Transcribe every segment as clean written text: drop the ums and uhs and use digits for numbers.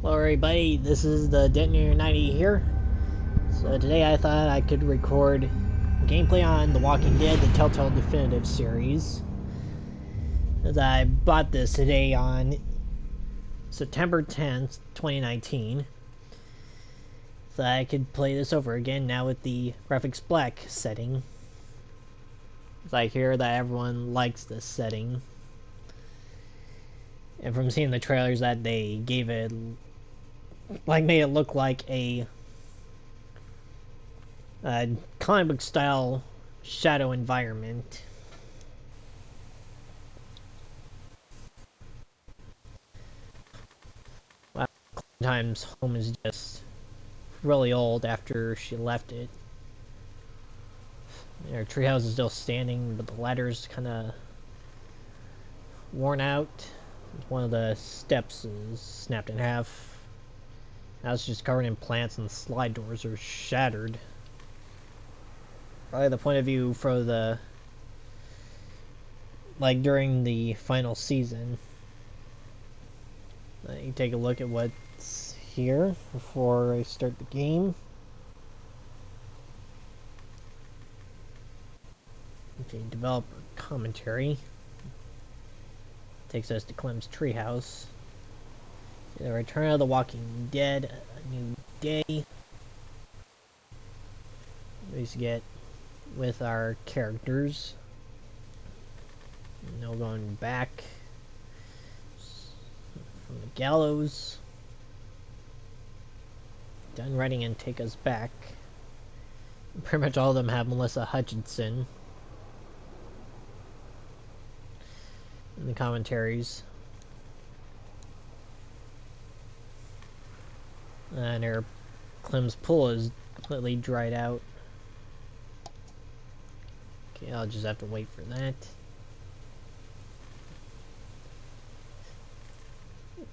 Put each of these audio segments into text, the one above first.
Hello everybody, this is the Detonator 90 here. So today I thought I could record gameplay on The Walking Dead, the Telltale Definitive Series. As I bought this today on September 10th, 2019. So I could play this over again now with the graphics black setting. So I hear that everyone likes this setting. And from seeing the trailers that they gave it, made it look like a comic book style shadow environment. Well, sometimes home is just really old after she left it. Her treehouse is still standing, but the ladder's kind of worn out. One of the steps is snapped in half. Now it's just covered in plants, and the slide doors are shattered. Probably the point of view for the during the final season. You take a look at what's here before I start the game. Okay, developer commentary takes us to Clem's treehouse. The Return of the Walking Dead, A New Day. We get with our characters. No going back from the gallows. Done writing and take us back. Pretty much all of them have Melissa Hutchinson in the commentaries. And her Clem's pool is completely dried out. Okay, I'll just have to wait for that.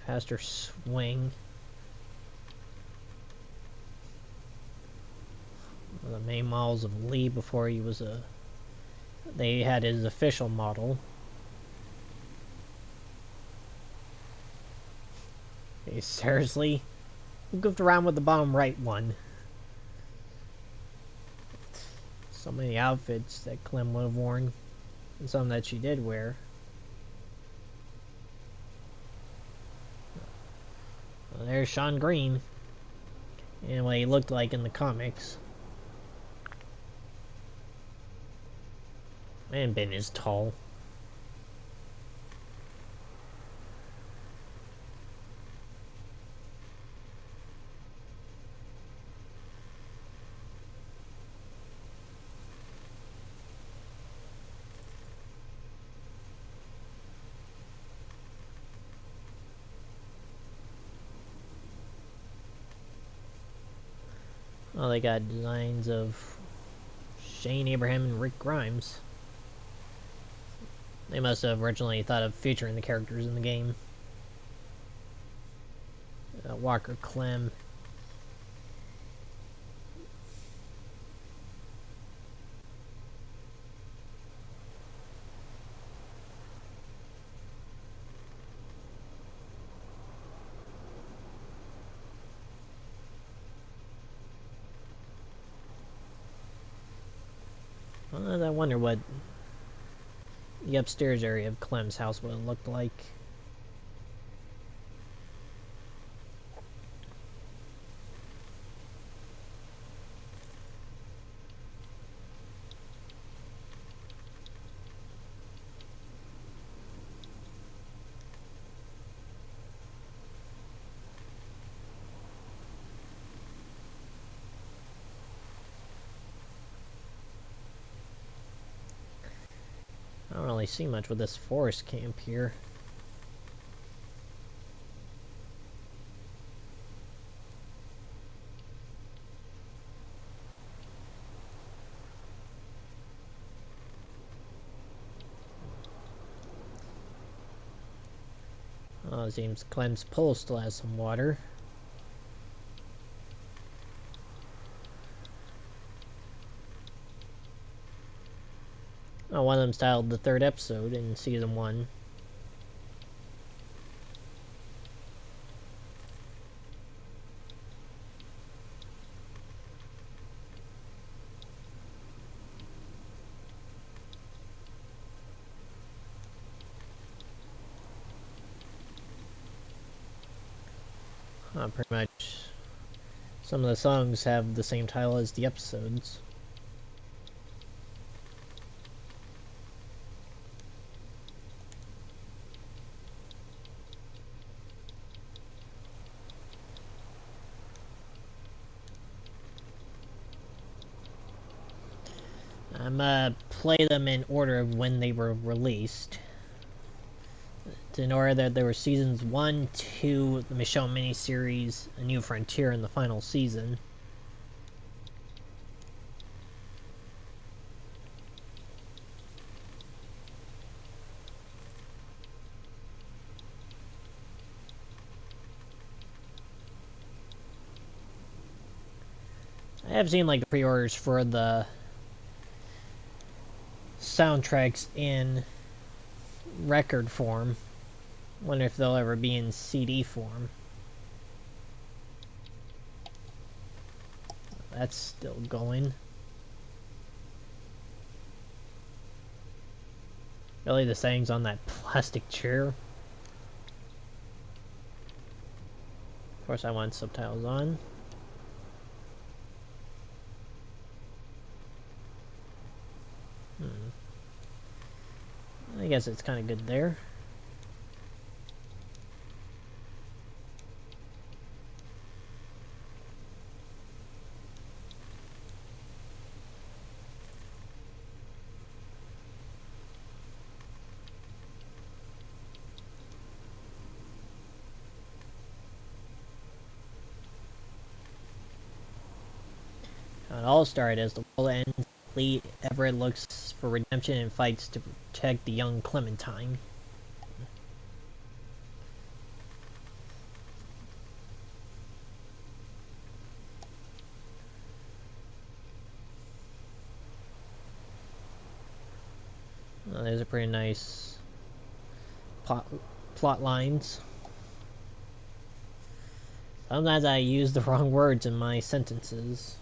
Past her swing. One of the main models of Lee before he was they had his official model. Hey, seriously? Who goofed around with the bottom right one? So many outfits that Clem would have worn, and some that she did wear. Well, there's Sean Green, and what he looked like in the comics. Man, Ben is tall. Oh, they got designs of Shane Abraham and Rick Grimes. They must have originally thought of featuring the characters in the game. Walker Clem. Well, I wonder what the upstairs area of Clem's house would have looked like. I don't really see much with this forest camp here. Oh, it seems Clem's pool still has some water. Oh, one of them styled the third episode in season 1. Pretty much. Some of the songs have the same title as the episodes. I'm gonna play them in order of when they were released. In order that there were seasons 1, 2, the Michonne Mini-Series, A New Frontier, and the final season. I have seen like the pre-orders for the soundtracks in record form. Wonder if they'll ever be in CD form. That's still going. Really, the sayings on that plastic chair. Of course, I want subtitles on. I guess it's kind of good there. It all started as the world ends. Lee Everett looks for redemption and fights to protect the young Clementine. Well, there's a pretty nice plot lines. Sometimes I use the wrong words in my sentences.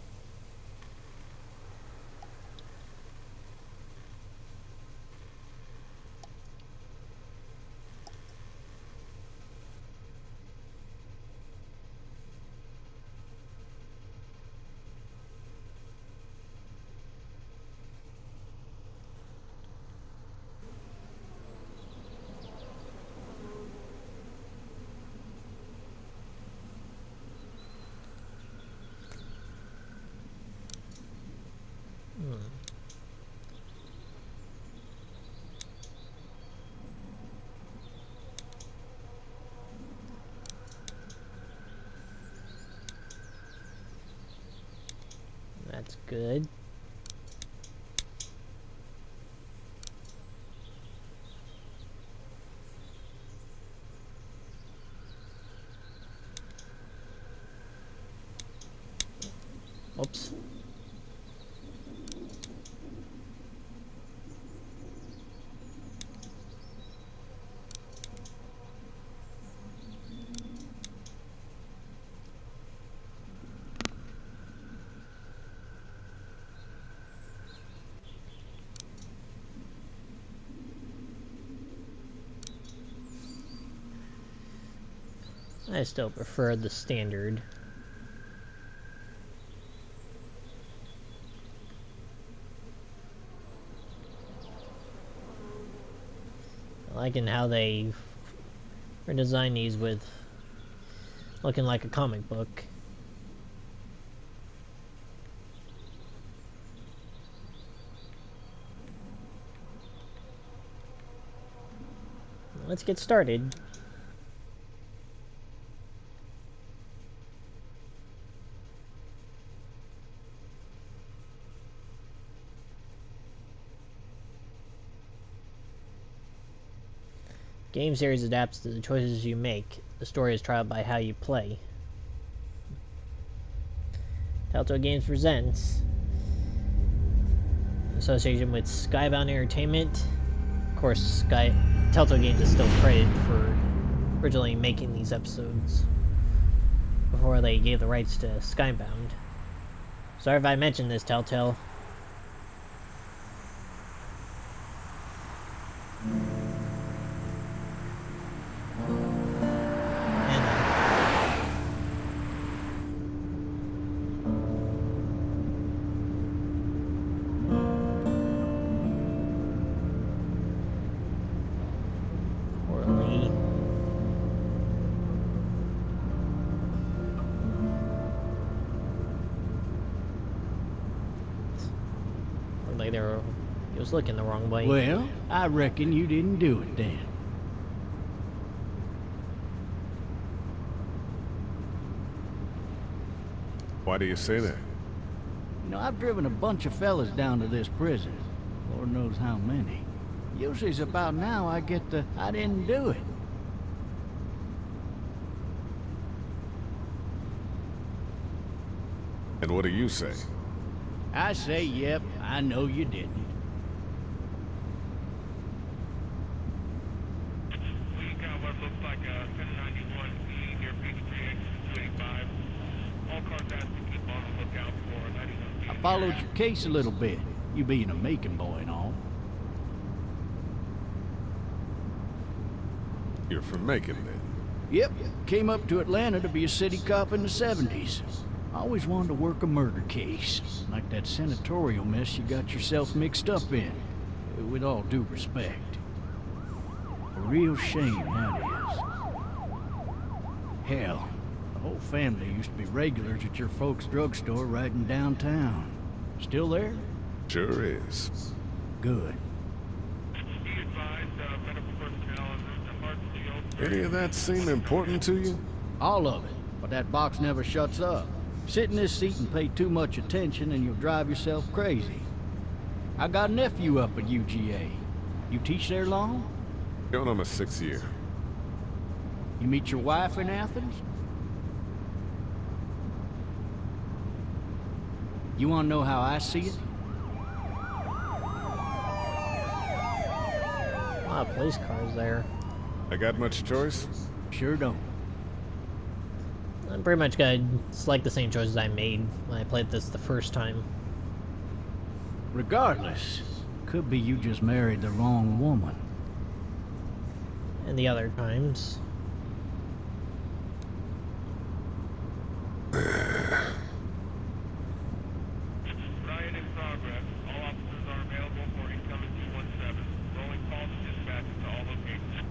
That's good. Oops. I still prefer the standard. I like in how they redesigned these with looking like a comic book. Let's get started. Game series adapts to the choices you make. The story is tried by how you play. Telltale Games presents, in association with Skybound Entertainment. Of course, Telltale Games is still credited for originally making these episodes before they gave the rights to Skybound. Sorry if I mentioned this, Telltale. like he was looking the wrong way. Well, I reckon you didn't do it then. Why do you say that? You know, I've driven a bunch of fellas down to this prison. Lord knows how many. Usually it's about now I get the, I didn't do it. And what do you say? I say, yep, I know you didn't. We got what looks like a 1091 near Peachtree exit 285. All cars have to keep on the lookout for 91. I followed your case a little bit, you being a Macon boy and all. You're from Macon, then? Yep, came up to Atlanta to be a city cop in the 70s. I always wanted to work a murder case, like that senatorial mess you got yourself mixed up in, with all due respect. A real shame, that is. Hell, the whole family used to be regulars at your folks' drugstore right in downtown. Still there? Sure is. Good. Be advised, medical personnel en route to Hartsfield. Any of that seem important to you? All of it, but that box never shuts up. Sit in this seat and pay too much attention and you'll drive yourself crazy. I got a nephew up at UGA. You teach there long? Going on my 6th year. You meet your wife in Athens? You want to know how I see it? A lot of police cars there. I got much choice? Sure don't. I'm pretty much gonna select the same choices I made when I played this the first time. Regardless, could be you just married the wrong woman. And the other times. Riot in progress. All officers are available for incoming 217. Rolling calls and dispatches to all locations.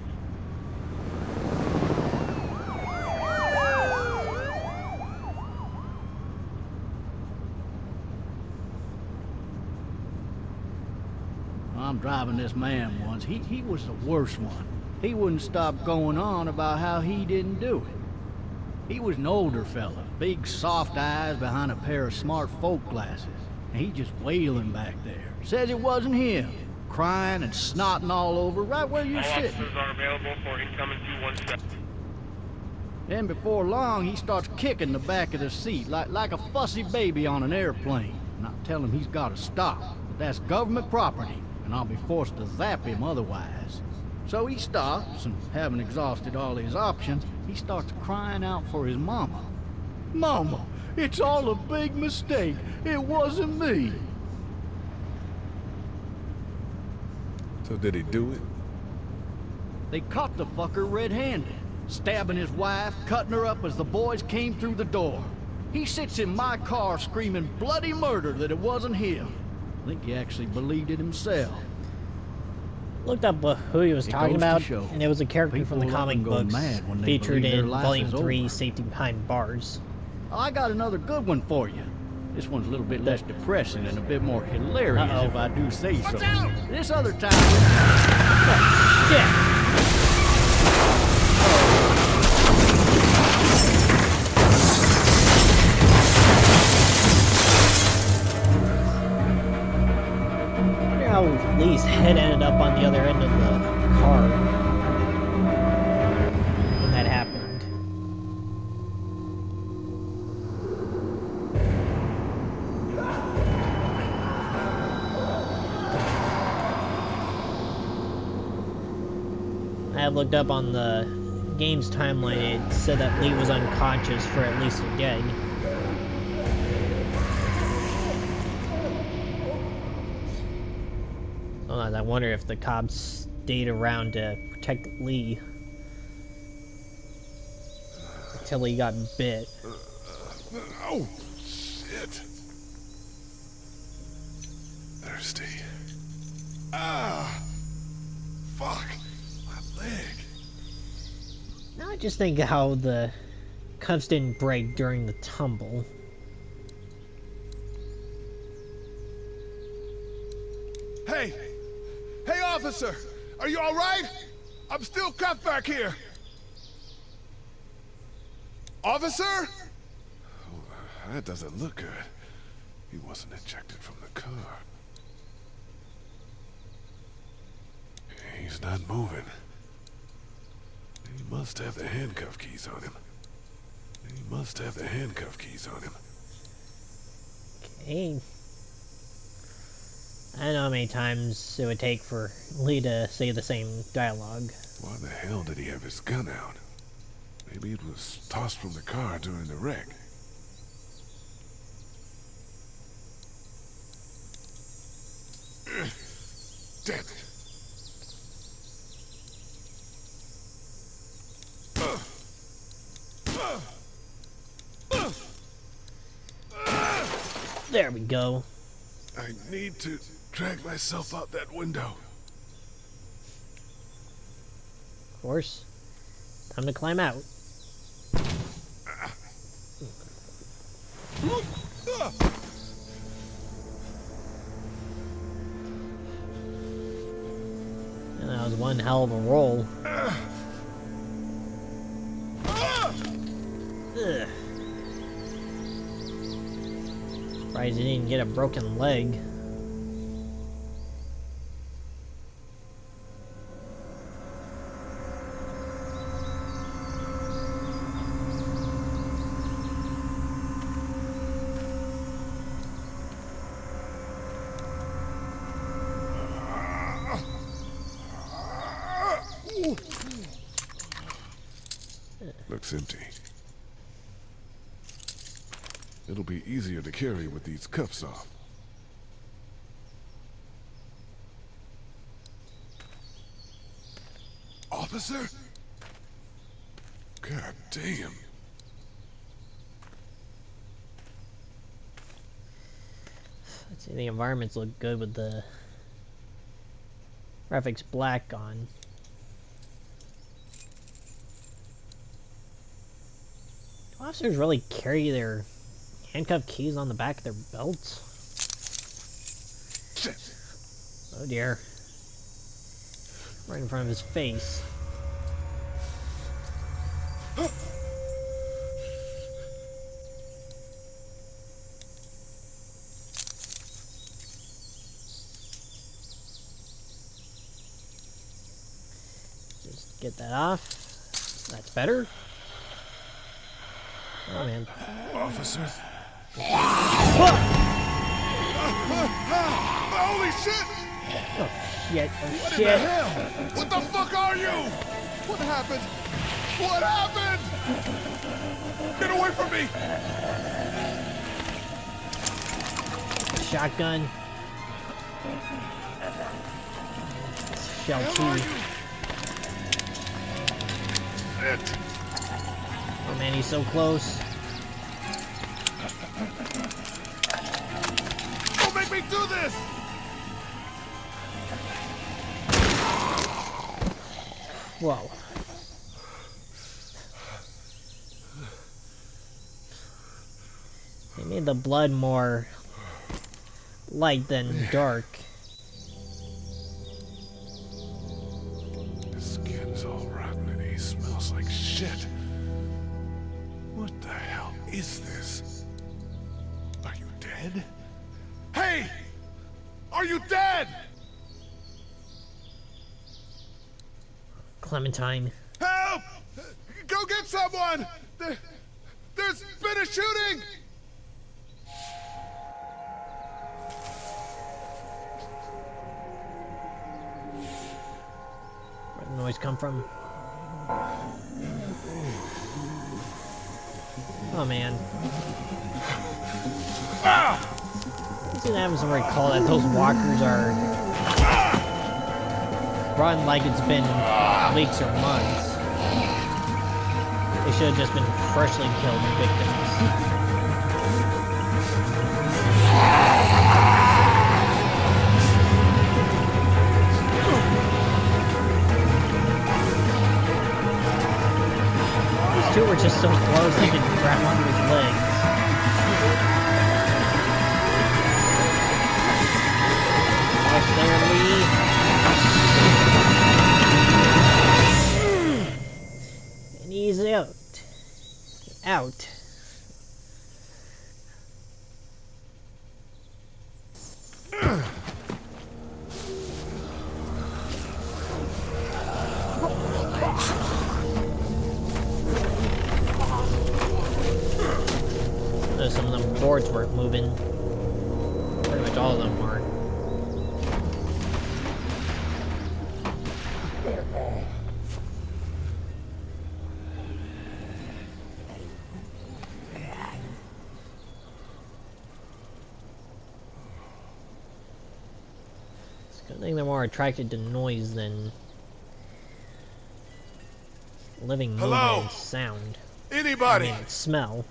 I'm driving this man once. He was the worst one. He wouldn't stop going on about how he didn't do it. He was an older fella, big soft eyes behind a pair of smart folk glasses. And he just wailing back there. Says it wasn't him. Crying and snotting all over right where you're All sitting. officers are available for incoming 217. Then before long, he starts kicking the back of the seat like a fussy baby on an airplane. And I tell him he's got to stop. But that's government property, and I'll be forced to zap him otherwise. So he stops, and having exhausted all his options, he starts crying out for his mama. Mama, it's all a big mistake. It wasn't me. So did he do it? They caught the fucker red-handed, stabbing his wife, cutting her up as the boys came through the door. He sits in my car screaming bloody murder that it wasn't him. I think he actually believed it himself. Looked up who he was talking about, show, and it was a character from the people comic up and go books mad when they featured believe their in life Volume is 3, over. Safety Behind Bars. Oh, I got another good one for you. This one's a little bit less depressing and a bit more hilarious, if I do say so. This other time... Yeah. I wonder how Lee's head ended up on the other end of the car when that happened. I have looked up on the game's timeline, it said that Lee was unconscious for at least a day. Sometimes I wonder if the cops stayed around to protect Lee until he got bit. Oh, shit. Thirsty. Ah! Fuck! My leg. Now I just think how the cuffs didn't break during the tumble. Hey! Hey, officer! Are you alright? I'm still cuffed back here! Officer? Oh, that doesn't look good. He wasn't ejected from the car. He's not moving. He must have the handcuff keys on him. He must have the handcuff keys on him. Okay. I don't know how many times it would take for Lee to say the same dialogue. Why the hell did he have his gun out? Maybe it was tossed from the car during the wreck. Damn it. There we go. I need to drag myself out that window. Of course. Time to climb out. And that was one hell of a roll. Ugh. Surprised he didn't get a broken leg. Looks empty. It'll be easier to carry with these cuffs off. Officer? God damn. Let's see, the environments look good with the graphics black on. Do officers really carry their handcuff keys on the back of their belts? Shit. Oh dear. Right in front of his face. Just get that off. That's better. Oh man. Officer? Holy shit! Oh shit, oh What shit. in the hell? What the fuck are you? What happened? What happened? Get away from me! Shotgun. Shell Where 2. are you? Shit. Oh man, he's so close. Don't make me do this! Whoa. They made the blood more light than dark. His skin's all rotten and he smells like shit. What the hell is this? Are you dead? Hey! Are you dead? Clementine. Help! Go get someone! There's been a shooting! Where'd the noise come from? Oh man. This is having some recall that those walkers are run like it's been weeks or months. They should have just been freshly killed victims. These two were just so close they could grab onto his legs. Watch there. boards weren't moving. Pretty much all of them weren't. I think they're more attracted to noise than living movement and sound. Anybody? I mean, smell.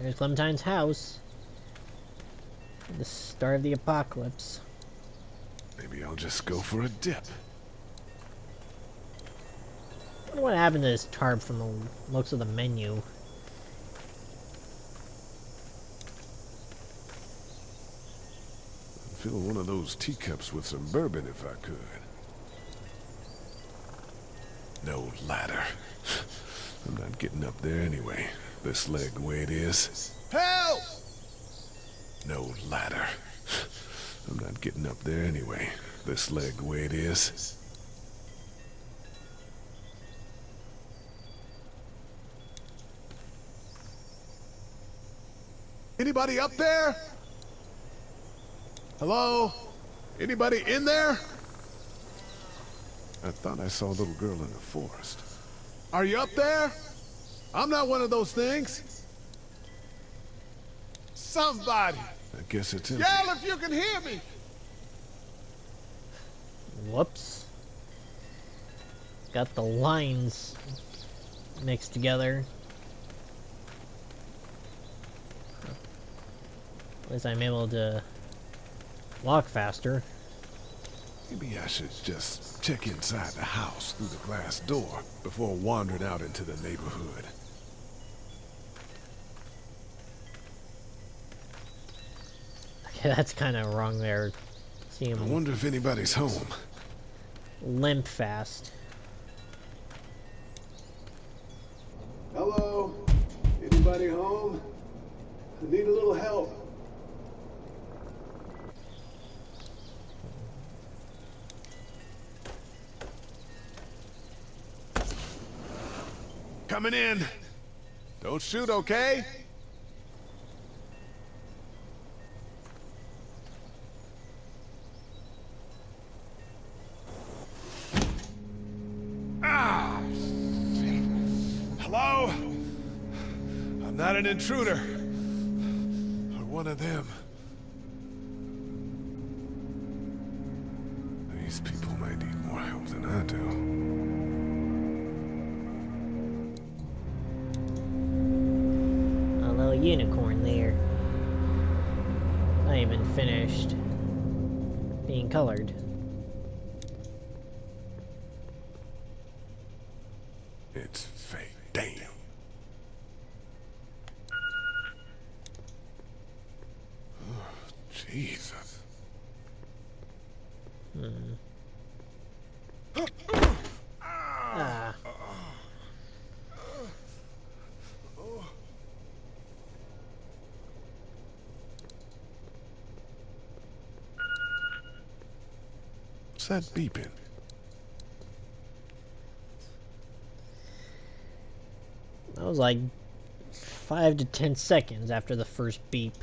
There's Clementine's house. At the start of the apocalypse. Maybe I'll just go for a dip. I wonder what happened to this tarp from the looks of the menu. I'd fill one of those teacups with some bourbon if I could. No ladder. I'm not getting up there anyway. This leg the way it is. Help! No ladder. I'm not getting up there anyway. This leg the way it is. Anybody up there? Hello? Anybody in there? I thought I saw a little girl in the forest. Are you up there? I'm not one of those things. Somebody! I guess it's empty. Yell if you can hear me! Whoops. Got the lines mixed together. At least I'm able to walk faster. Maybe I should just check inside the house through the glass door before wandering out into the neighborhood. Okay, that's kind of wrong there. See him I wonder if anybody's home. limp fast. Hello? Anybody home? I need a little help. Coming in. Don't shoot, okay? Ah! Hello? I'm not an intruder. Or one of them. These people might need more help than I do. Unicorn there. Not even finished being colored. It's fake. Damn. Oh, Jesus. Ah. What's that beeping? That was like 5 to 10 seconds after the first beep.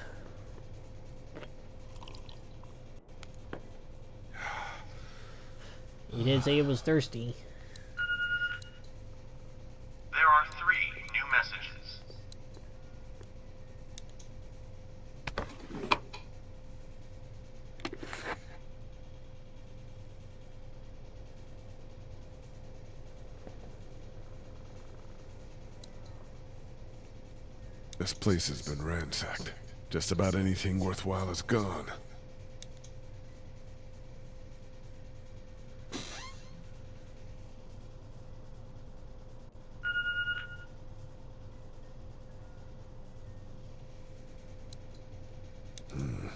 He did say he was thirsty. There are 3 new messages. This place has been ransacked. Just about anything worthwhile is gone. The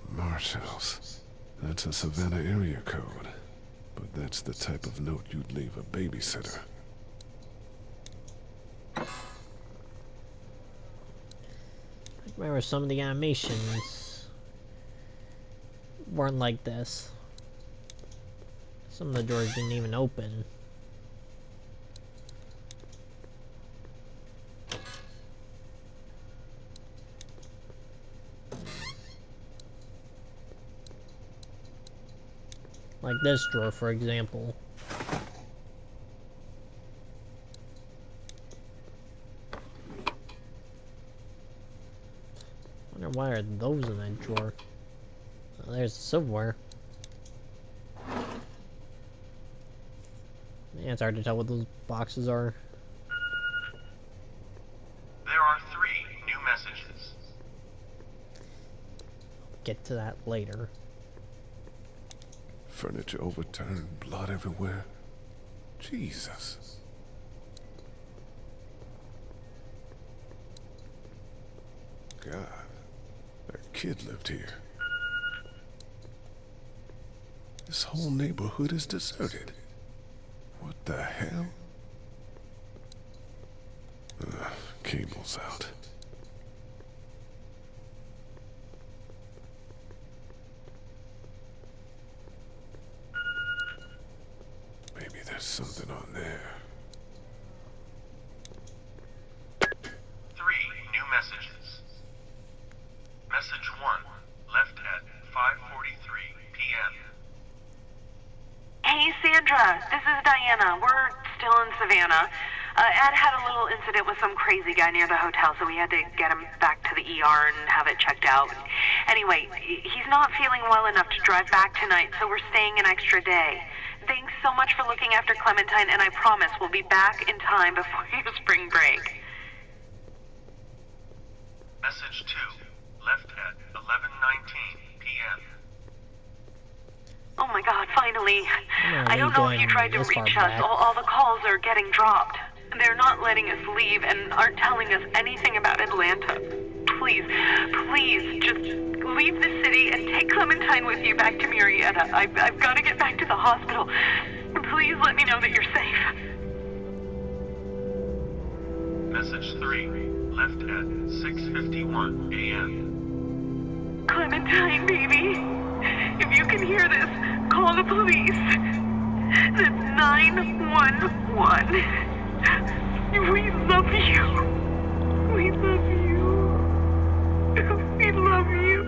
Marsh House. That's a Savannah area code. But that's the type of note you'd leave a babysitter. I remember some of the animations weren't like this. Some of the doors didn't even open. Like this drawer, for example. Wonder why are those in that drawer? Oh, there's the silverware. Yeah, it's hard to tell what those boxes are. There are 3 new messages. Get to that later. Furniture overturned, blood everywhere. Jesus. God, that kid lived here. This whole neighborhood is deserted. What the hell? Cable's out. Maybe there's something on there. 3 new messages. Message 1, left at 5:43 p.m. Hey, Sandra, this is Diana. We're still in Savannah. Ed had a little incident with some crazy guy near the hotel, so we had to get him back to the ER and have it checked out. Anyway, he's not feeling well enough to drive back tonight, so we're staying an extra day. Thanks so much for looking after Clementine, and I promise we'll be back in time before your spring break. Message 2, left at 11:19 p.m. Oh my God, finally. I don't know if you tried to this far reach us. back. All the calls are getting dropped. They're not letting us leave and aren't telling us anything about Atlanta. Please, please, just leave the city and take Clementine with you back to Murrieta. I've got to get back to the hospital. Please let me know that you're safe. Message 3, left at 6:51 a.m. Clementine, baby. If you can hear this, call the police. That's 911. We love you. We love you. We love you.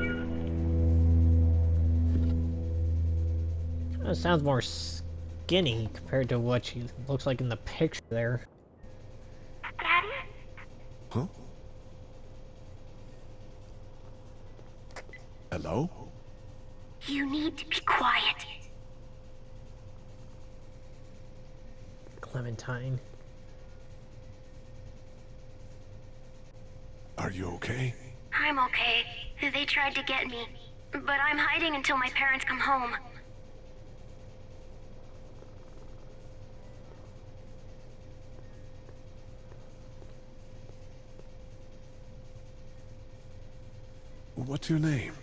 It sounds more skinny compared to what she looks like in the picture there. Daddy? Huh? Hello? You need to be quiet. Clementine. Are you okay? I'm okay. They tried to get me, but I'm hiding until my parents come home. What's your name?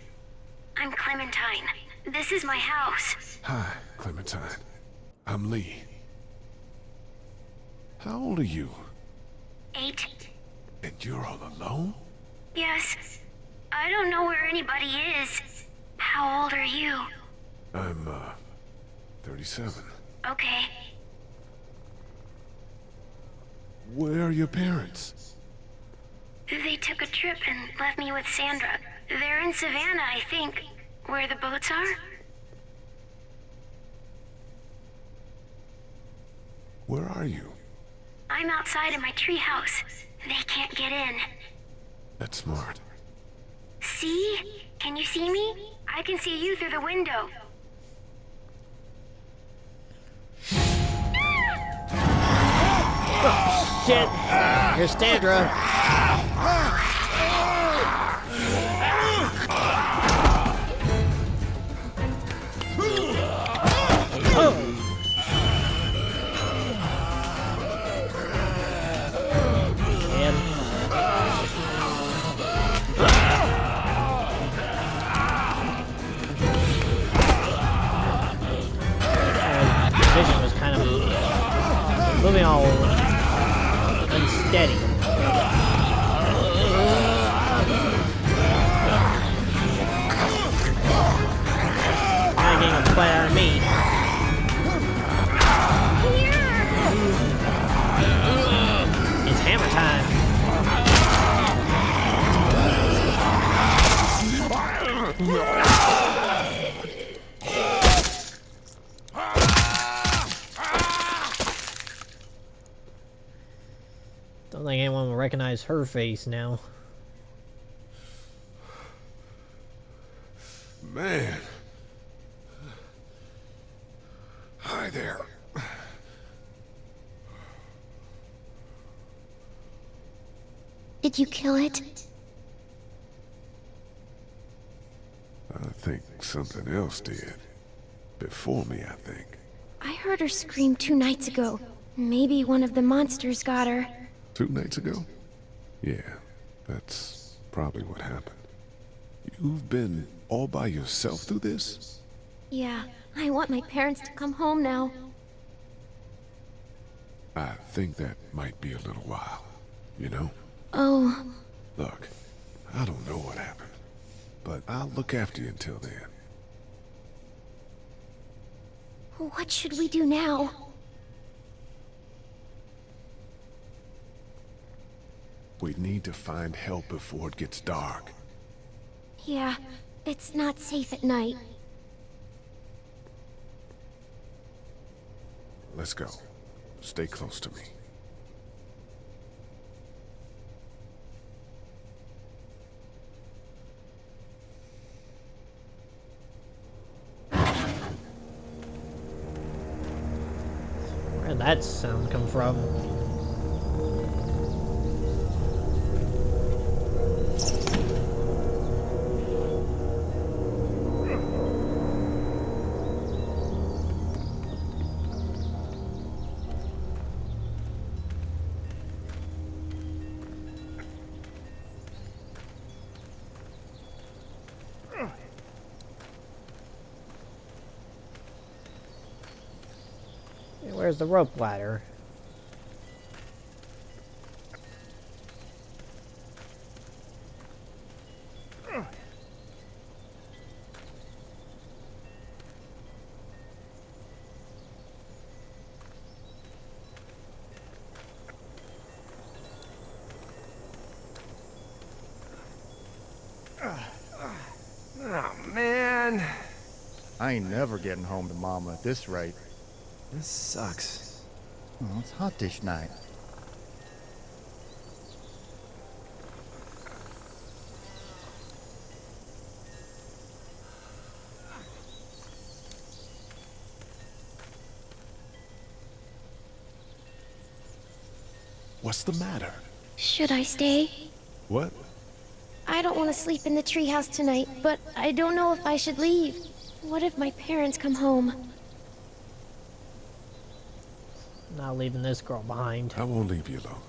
I'm Clementine. This is my house. Hi, Clementine. I'm Lee. How old are you? 8. And you're all alone? Yes. I don't know where anybody is. How old are you? I'm, 37. Okay. Where are your parents? They took a trip and left me with Sandra. They're in Savannah, I think. Where the boats are? Where are you? I'm outside in my treehouse. They can't get in. That's smart. See? Can you see me? I can see you through the window. Shit! Here's Sandra. Oh! Man. Vision was kind of moving all unsteady. Not getting a play out of me. It's hammer time. recognize her face now. Man. Hi there. Did you kill it? I think something else did. Before me, I think. I heard her scream 2 nights ago. Maybe one of the monsters got her. 2 nights ago? Yeah, that's probably what happened. You've been all by yourself through this? Yeah, I want my parents to come home now. I think that might be a little while, you know? Oh, Look, I don't know what happened, but I'll look after you until then. what should we do now? We need to find help before it gets dark. Yeah, it's not safe at night. Let's go. Stay close to me. Where did that sound come from? Where's the rope ladder? Oh, man. I ain't never getting home to Mama at this rate. This sucks. Oh, it's hot this night. What's the matter? Should I stay? What? I don't want to sleep in the treehouse tonight, but I don't know if I should leave. What if my parents come home? Not leaving this girl behind. I won't leave you alone.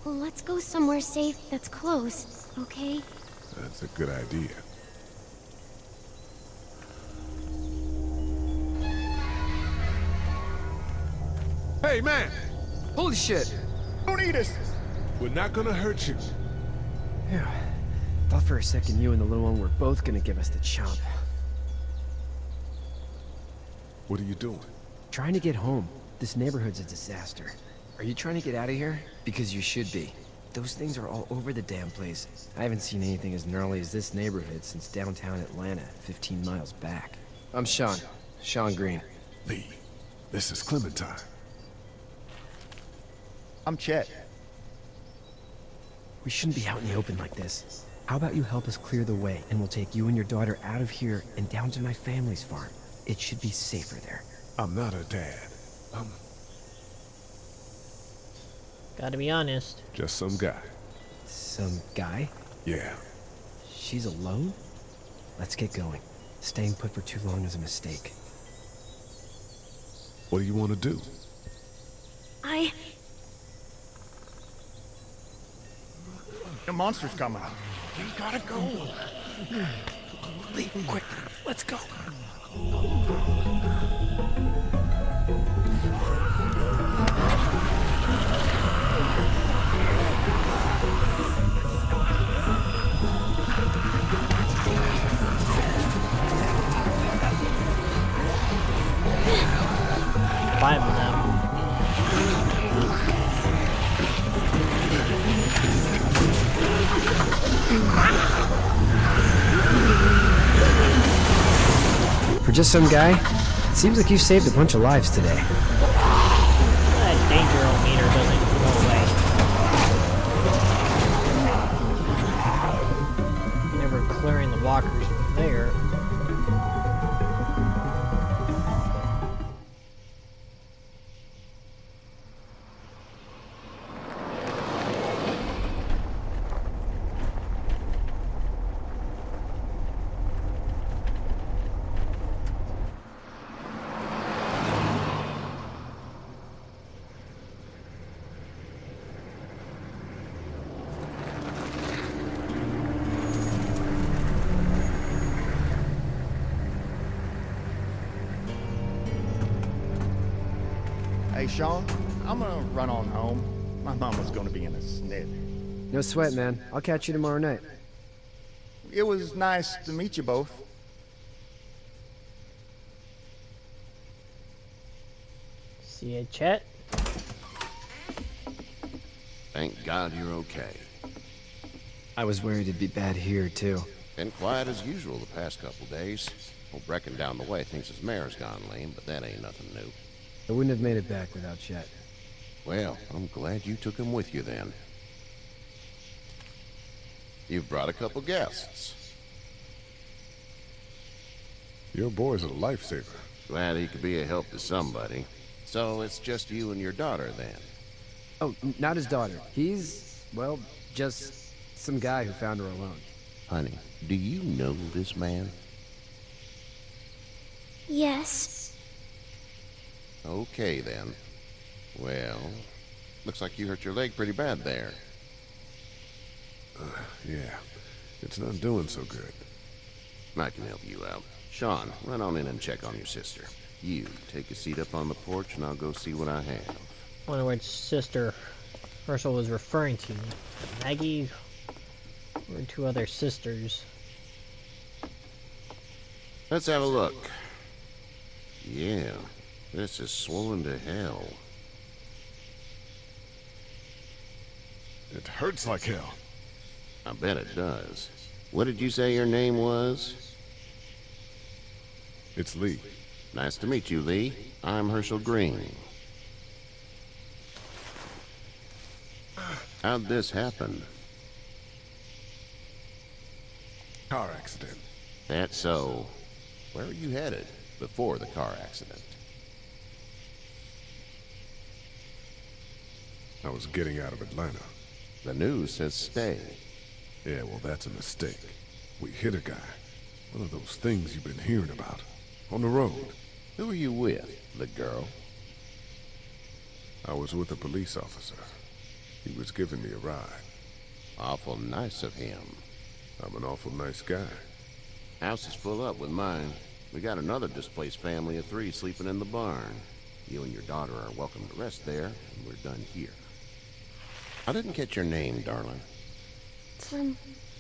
Well, let's go somewhere safe that's close, okay? That's a good idea. Hey, man! Holy shit! Don't eat us! We're not gonna hurt you. Yeah. Thought for a second you and the little one were both gonna give us the chomp. What are you doing? Trying to get home. This neighborhood's a disaster. Are you trying to get out of here? Because you should be. Those things are all over the damn place. I haven't seen anything as gnarly as this neighborhood since downtown Atlanta, 15 miles back. I'm Sean. Sean Green. Lee, this is Clementine. I'm Chet. We shouldn't be out in the open like this. How about you help us clear the way, and we'll take you and your daughter out of here and down to my family's farm. It should be safer there. I'm not her dad. I'm Gotta be honest. just some guy. Some guy? Yeah. She's alone? Let's get going. Staying put for too long is a mistake. What do you want to do? The monster's coming. We gotta go. Lee, quick, let's go. Five of them. For just some guy, it seems like you've saved a bunch of lives today. That danger meter doesn't go away. lockers there. Hey, Sean, I'm gonna run on home. My mama's gonna be in a snit. No sweat, man. I'll catch you tomorrow night. It was nice to meet you both. See ya, Chet. Thank God you're okay. I was worried it'd be bad here, too. Been quiet as usual the past couple days. Old Brecken down the way thinks his mare's gone lame, but that ain't nothing new. I wouldn't have made it back without Chet. Well, I'm glad you took him with you then. You've brought a couple guests. Your boy's a lifesaver. Glad he could be a help to somebody. So it's just you and your daughter then? Oh, not his daughter. He's, well, just some guy who found her alone. Honey, do you know this man? Yes. Okay then. Well, looks like you hurt your leg pretty bad there. Yeah, it's not doing so good. I can help you out. Sean, run on in and check on your sister. You, take a seat up on the porch and I'll go see what I have. Wonder which sister Herschel was referring to. Maggie or two other sisters. Let's have a look. Yeah, this is swollen to hell. It hurts like hell. I bet it does. What did you say your name was? It's Lee. Nice to meet you, Lee. I'm Herschel Green. How'd this happen? Car accident. That's so. Where were you headed before the car accident? I was getting out of Atlanta. The news says stay. Yeah, well, that's a mistake. We hit a guy. One of those things you've been hearing about. On the road. Who were you with? The girl? I was with a police officer. He was giving me a ride. Awful nice of him. I'm an awful nice guy. House is full up with mine. We got another displaced family of 3 sleeping in the barn. You and your daughter are welcome to rest there, and we're done here. I didn't catch your name, darling.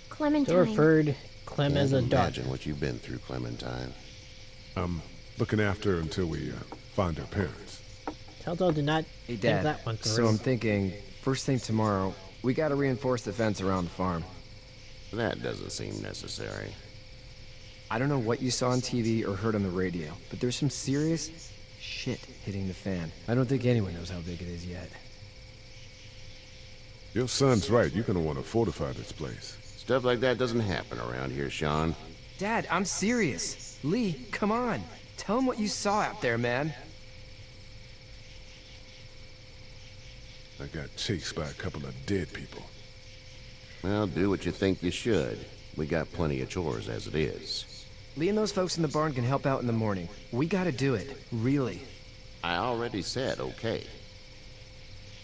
Clementine. So referred Clem as a Can't daughter. imagine what you've been through, Clementine. I'm looking after her until we find her parents. Telltale did not Hey, think Dad. that one through. So I'm thinking, first thing tomorrow, we gotta reinforce the fence around the farm. That doesn't seem necessary. I don't know what you saw on TV or heard on the radio, but there's some serious shit hitting the fan. I don't think anyone knows how big it is yet. Your son's right. You're gonna want to fortify this place. Stuff like that doesn't happen around here, Sean. Dad, I'm serious. Lee, come on. Tell him what you saw out there, man. I got chased by a couple of dead people. Well, do what you think you should. We got plenty of chores as it is. Lee and those folks in the barn can help out in the morning. We gotta do it. Really. I already said okay.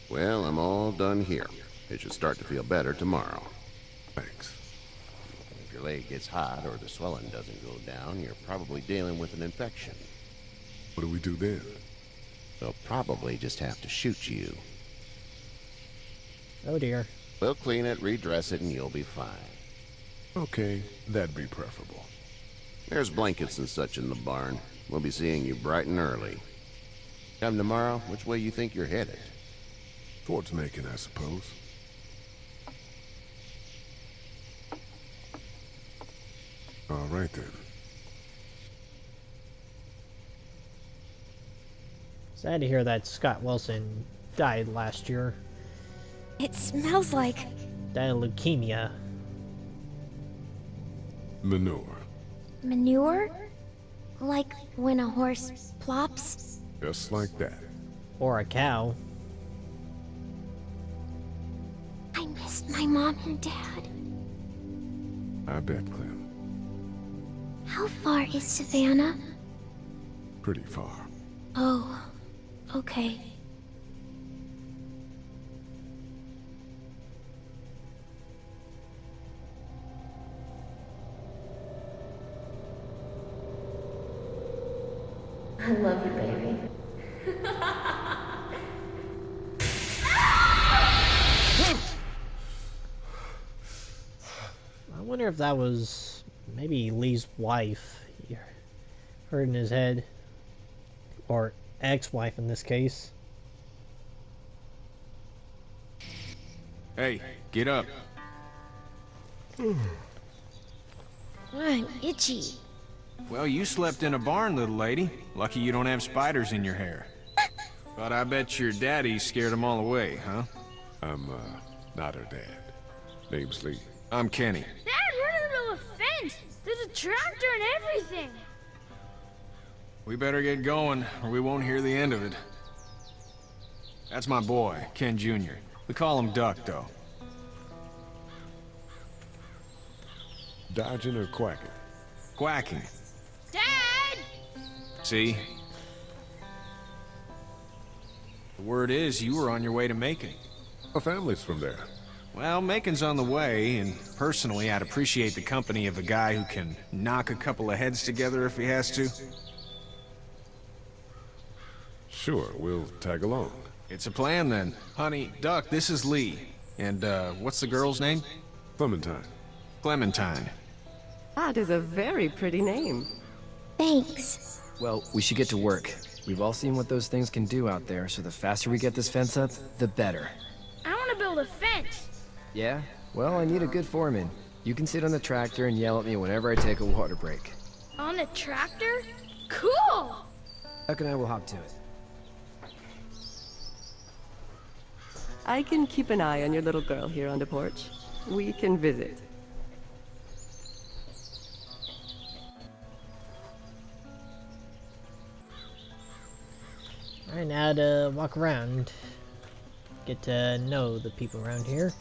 Well, I'm all done here. It should start to feel better tomorrow. Thanks. If your leg gets hot or the swelling doesn't go down, you're probably dealing with an infection. What do we do then? They'll probably just have to shoot you. Oh dear. We'll clean it, redress it, and you'll be fine. Okay, that'd be preferable. There's blankets and such in the barn. We'll be seeing you bright and early. Come tomorrow, which way you think you're headed? Towards Macon, I suppose. All right then. Sad to hear that Scott Wilson died last year. It smells like... Died of leukemia. Manure. Manure? Like when a horse plops? Just like that. Or a cow. I missed my mom and dad. I bet, Clem. How far is Savannah? Pretty far. Oh, okay. I love you, baby. I wonder if that was maybe Lee's wife. He heard in his head. Or ex-wife in this case. Hey, get up. I'm itchy. Well, you slept in a barn, little lady. Lucky you don't have spiders in your hair. But I bet your daddy scared them all away, huh? I'm, not her dad. Name's Lee. I'm Kenny. Dad, we're into a fence. There's a tractor and everything. We better get going, or we won't hear the end of it. That's my boy, Ken Jr. We call him Duck, though. Dodging or quacking? Quacking. Dad! See? The word is you were on your way to Macon. Our family's from there. Well, Macon's on the way, and personally, I'd appreciate the company of a guy who can knock a couple of heads together if he has to. Sure, we'll tag along. It's a plan, then. Honey, Duck, this is Lee. And, what's the girl's name? Clementine. Clementine. That is a very pretty name. Thanks. Well, we should get to work. We've all seen what those things can do out there, so the faster we get this fence up, the better. I want to build a fence. Yeah? Well, I need a good foreman. You can sit on the tractor and yell at me whenever I take a water break. On a tractor? Cool! Duck and I will hop to it. I can keep an eye on your little girl here on the porch. We can visit. Alright, now to walk around. Get to know the people around here.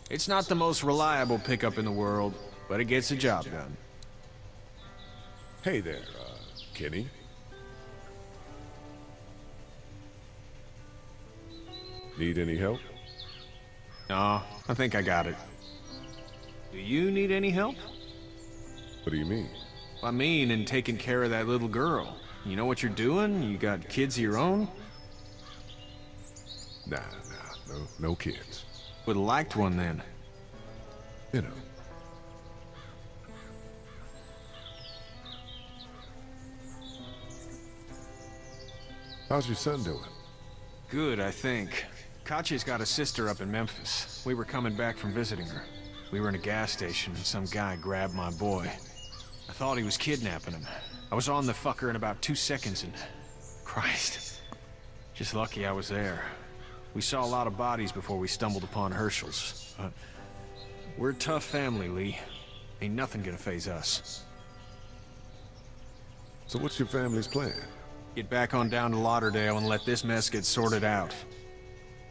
It's not the most reliable pickup in the world, but it gets the job done. Hey there, Kenny. Need any help? No, I think I got it. Do you need any help? What do you mean? I mean, in taking care of that little girl. You know what you're doing? You got kids of your own? Nah, no kids. Would've liked one then. You know. How's your son doing? Good, I think. Katya's got a sister up in Memphis. We were coming back from visiting her. We were in a gas station and some guy grabbed my boy. I thought he was kidnapping him. I was on the fucker in about 2 seconds and... Christ. Just lucky I was there. We saw a lot of bodies before we stumbled upon Herschel's. But we're a tough family, Lee. Ain't nothing gonna faze us. So what's your family's plan? Get back on down to Lauderdale and let this mess get sorted out.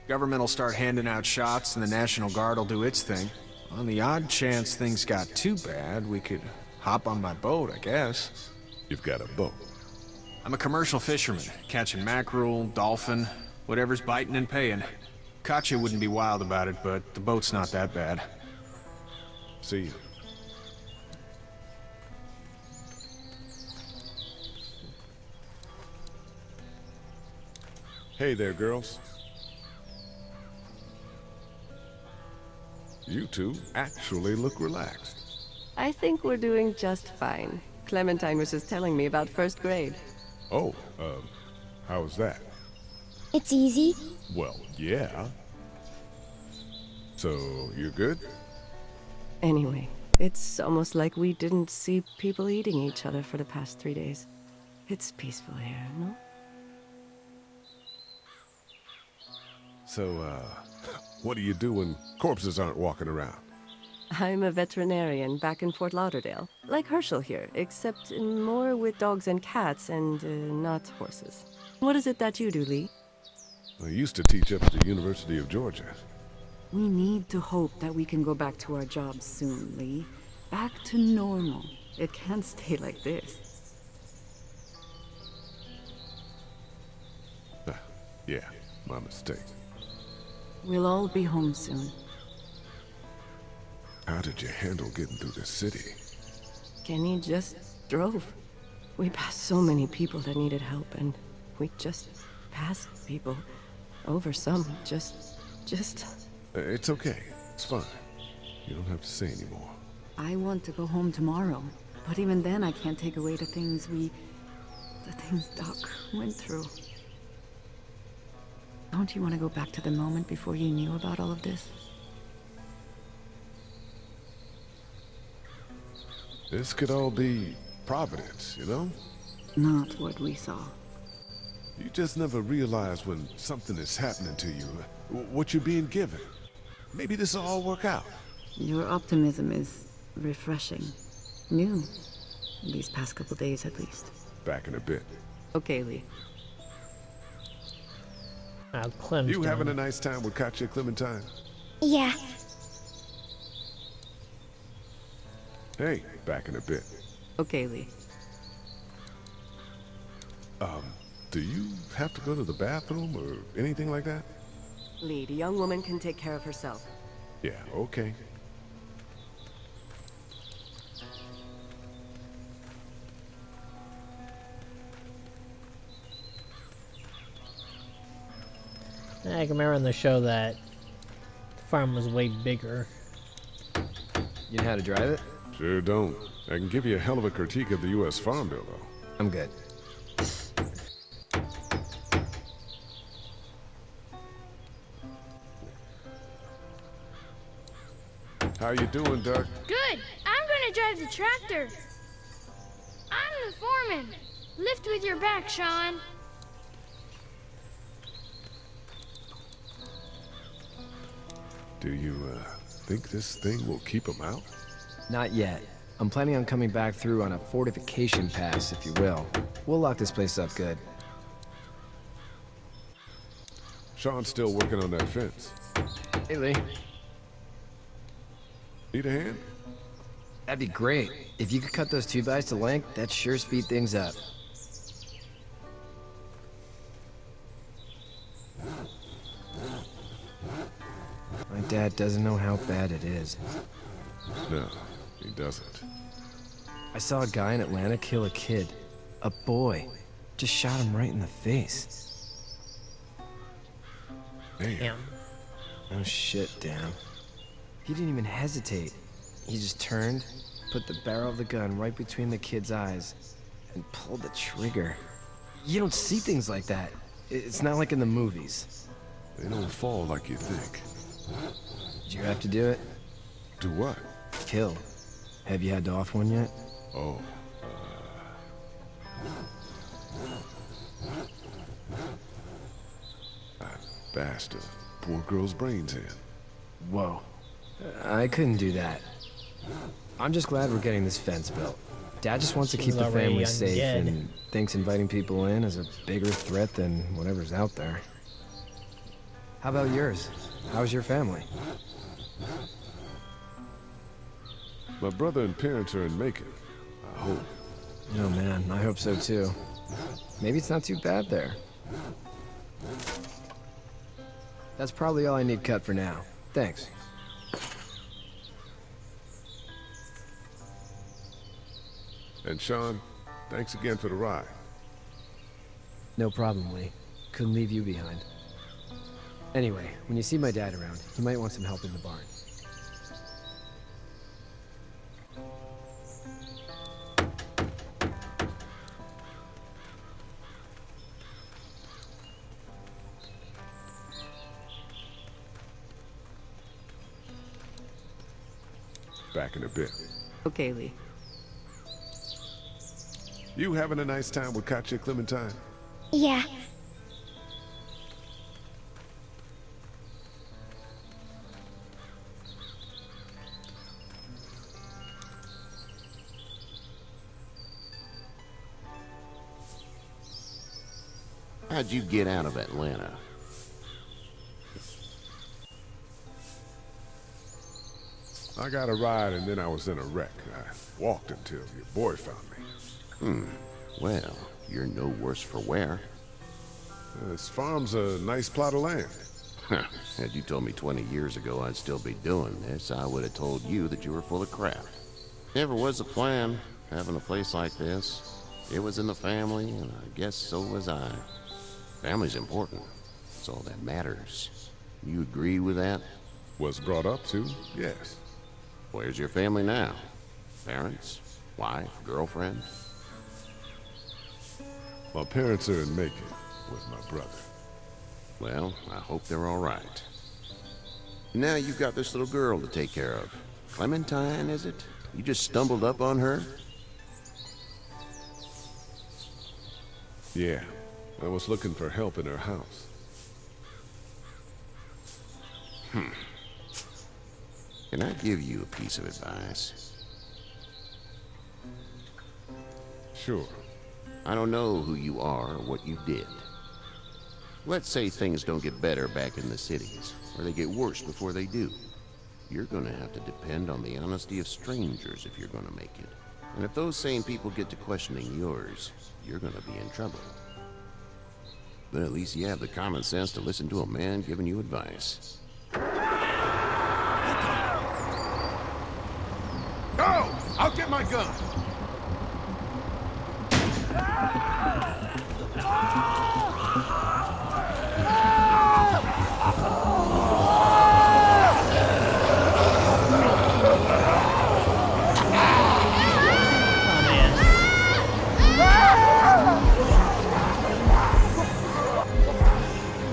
Government will start handing out shots and the National Guard will do its thing. On the odd chance things got too bad, we could hop on my boat, I guess. You've got a boat. I'm a commercial fisherman, catching mackerel, dolphin, whatever's biting and paying. Katya wouldn't be wild about it, but the boat's not that bad. See you. Hey there, girls. You two actually look relaxed. I think we're doing just fine. Clementine was just telling me about first grade. Oh, how was that? It's easy. Well, yeah. So, you're good? Anyway, it's almost like we didn't see people eating each other for the past 3 days. It's peaceful here, no? So, what do you do when corpses aren't walking around? I'm a veterinarian back in Fort Lauderdale. Like Herschel here, except more with dogs and cats and not horses. What is it that you do, Lee? I used to teach up at the University of Georgia. We need to hope that we can go back to our jobs soon, Lee. Back to normal. It can't stay like this. Yeah, my mistake. We'll all be home soon. How did you handle getting through the city? Kenny just drove. We passed so many people that needed help, and we just passed people. Over some, just... It's okay. It's fine. You don't have to say anymore. I want to go home tomorrow, but even then I can't take away the things Doc went through. Don't you want to go back to the moment before you knew about all of this? This could all be Providence, you know? Not what we saw. You just never realize when something is happening to you, what you're being given. Maybe this will all work out. Your optimism is refreshing. New. These past couple days, at least. Back in a bit. Okay, Lee. Clem's You having a done. nice time with Katya, Clementine? Yeah. Hey, back in a bit. Okay, Lee. Do you have to go to the bathroom or anything like that? Lee, the young woman can take care of herself. Yeah, okay. I can remember in the show that the farm was way bigger. You know how to drive it? Sure don't. I can give you a hell of a critique of the U.S. Farm Bill, though. I'm good. How you doing, Doug? Good. I'm gonna drive the tractor. I'm the foreman. Lift with your back, Sean. Do you, think this thing will keep them out? Not yet. I'm planning on coming back through on a fortification pass, if you will. We'll lock this place up good. Sean's still working on that fence. Hey, Lee. Need a hand? That'd be great. If you could cut those 2x to length, that'd sure speed things up. My dad doesn't know how bad it is. No, he doesn't. I saw a guy in Atlanta kill a kid. A boy. Just shot him right in the face. Damn. Oh shit, damn. He didn't even hesitate. He just turned, put the barrel of the gun right between the kid's eyes, and pulled the trigger. You don't see things like that. It's not like in the movies. They don't fall like you think. Did you have to do it? Do what? Kill. Have you had to off one yet? Oh, I bashed a poor girl's brains in. Whoa. I couldn't do that. I'm just glad we're getting this fence built. Dad just wants to keep She's the already family safe undead. and thinks inviting people in is a bigger threat than whatever's out there. How about yours? How's your family? My brother and parents are in Macon. I hope. Oh man, I hope so too. Maybe it's not too bad there. That's probably all I need cut for now. Thanks. And Sean, thanks again for the ride. No problem, Lee. Couldn't leave you behind. Anyway, when you see my dad around, he might want some help in the barn. Back in a bit. Okay, Lee. You having a nice time with Katya, Clementine? Yeah. How'd you get out of Atlanta? I got a ride and then I was in a wreck. I walked until your boy found me. Well, you're no worse for wear. This farm's a nice plot of land. Had you told me 20 years ago I'd still be doing this, I would have told you that you were full of crap. Never was a plan, having a place like this. It was in the family, and I guess so was I. Family's important. It's all that matters. You agree with that? Was brought up to, yes. Where's your family now? Parents? Wife? Girlfriend? My parents are in Macon with my brother. Well, I hope they're all right. Now you've got this little girl to take care of. Clementine, is it? You just stumbled up on her? Yeah, I was looking for help in her house. Can I give you a piece of advice? Sure. I don't know who you are or what you did. Let's say things don't get better back in the cities, or they get worse before they do. You're gonna have to depend on the honesty of strangers if you're gonna make it. And if those same people get to questioning yours, you're gonna be in trouble. But at least you have the common sense to listen to a man giving you advice. No! I'll get my gun!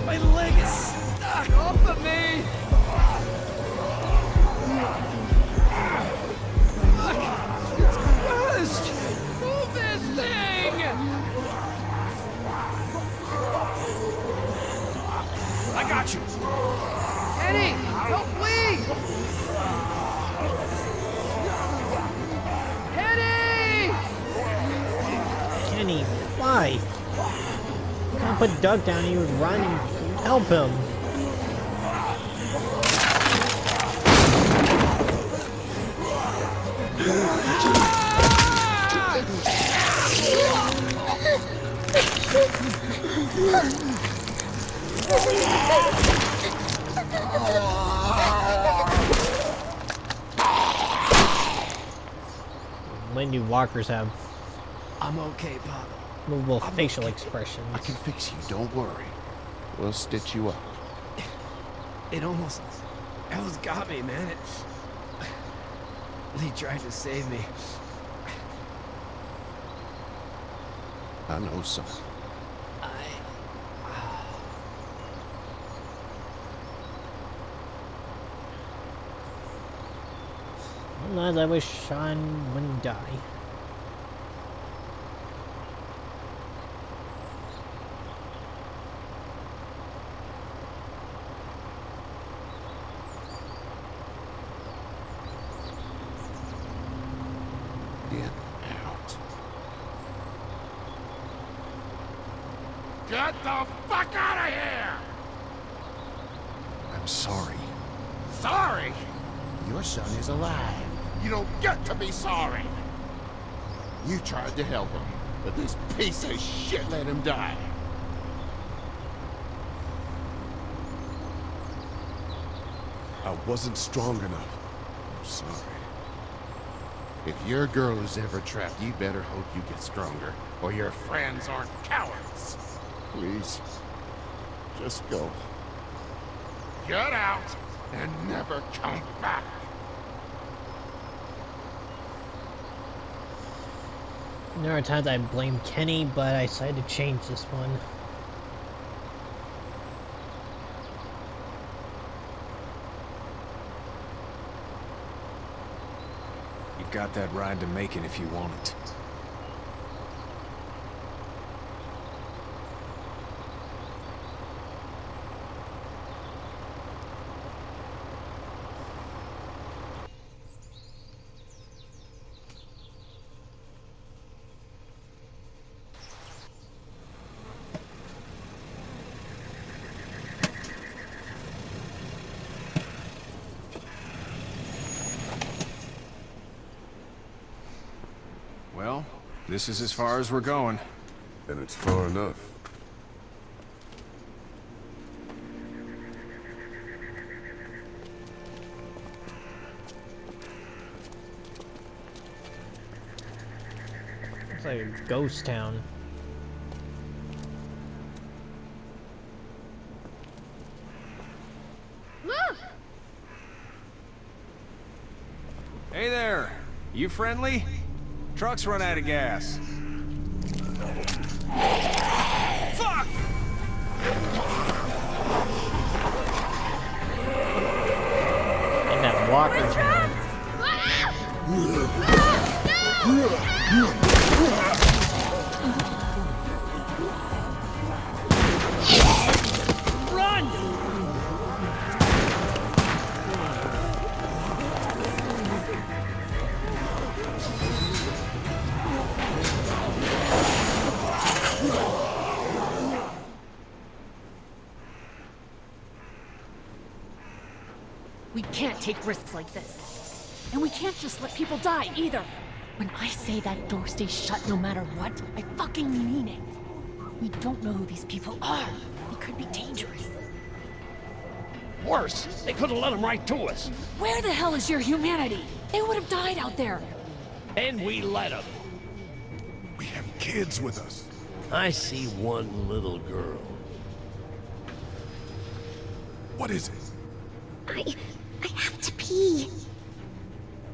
My leg is stuck off of me! Look! It's crushed! Move this thing! I got you! Eddie! Don't bleed! Eddie! Kenny, why? Can't put Doug down, he would run and help him. When do walkers have I'm okay, Pop. movable facial expressions? I can fix you, don't worry. We'll stitch you up. It almost got me, man. Lee tried to save me. I know, son. Sometimes I wish Sean wouldn't die. Get out. Get the fuck out of here! I'm sorry. Sorry? Your son is alive. You don't get to be sorry! You tried to help him, but this piece of shit let him die. I wasn't strong enough. I'm sorry. If your girl is ever trapped, you better hope you get stronger, or your friends aren't cowards. Please, just go. Get out and never come back! There are times I blame Kenny, but I decided to change this one. You've got that ride to Macon if you want it. This is as far as we're going. And it's far enough. It's like a ghost town. Look! Hey there! You friendly? Truck's run out of gas. Fuck! And that walker town. Run! We can't take risks like this. And we can't just let people die, either. When I say that door stays shut no matter what, I fucking mean it. We don't know who these people are. They could be dangerous. Worse, they could have let them right to us. Where the hell is your humanity? They would have died out there. And we let them. We have kids with us. I see one little girl. What is it? I have to pee.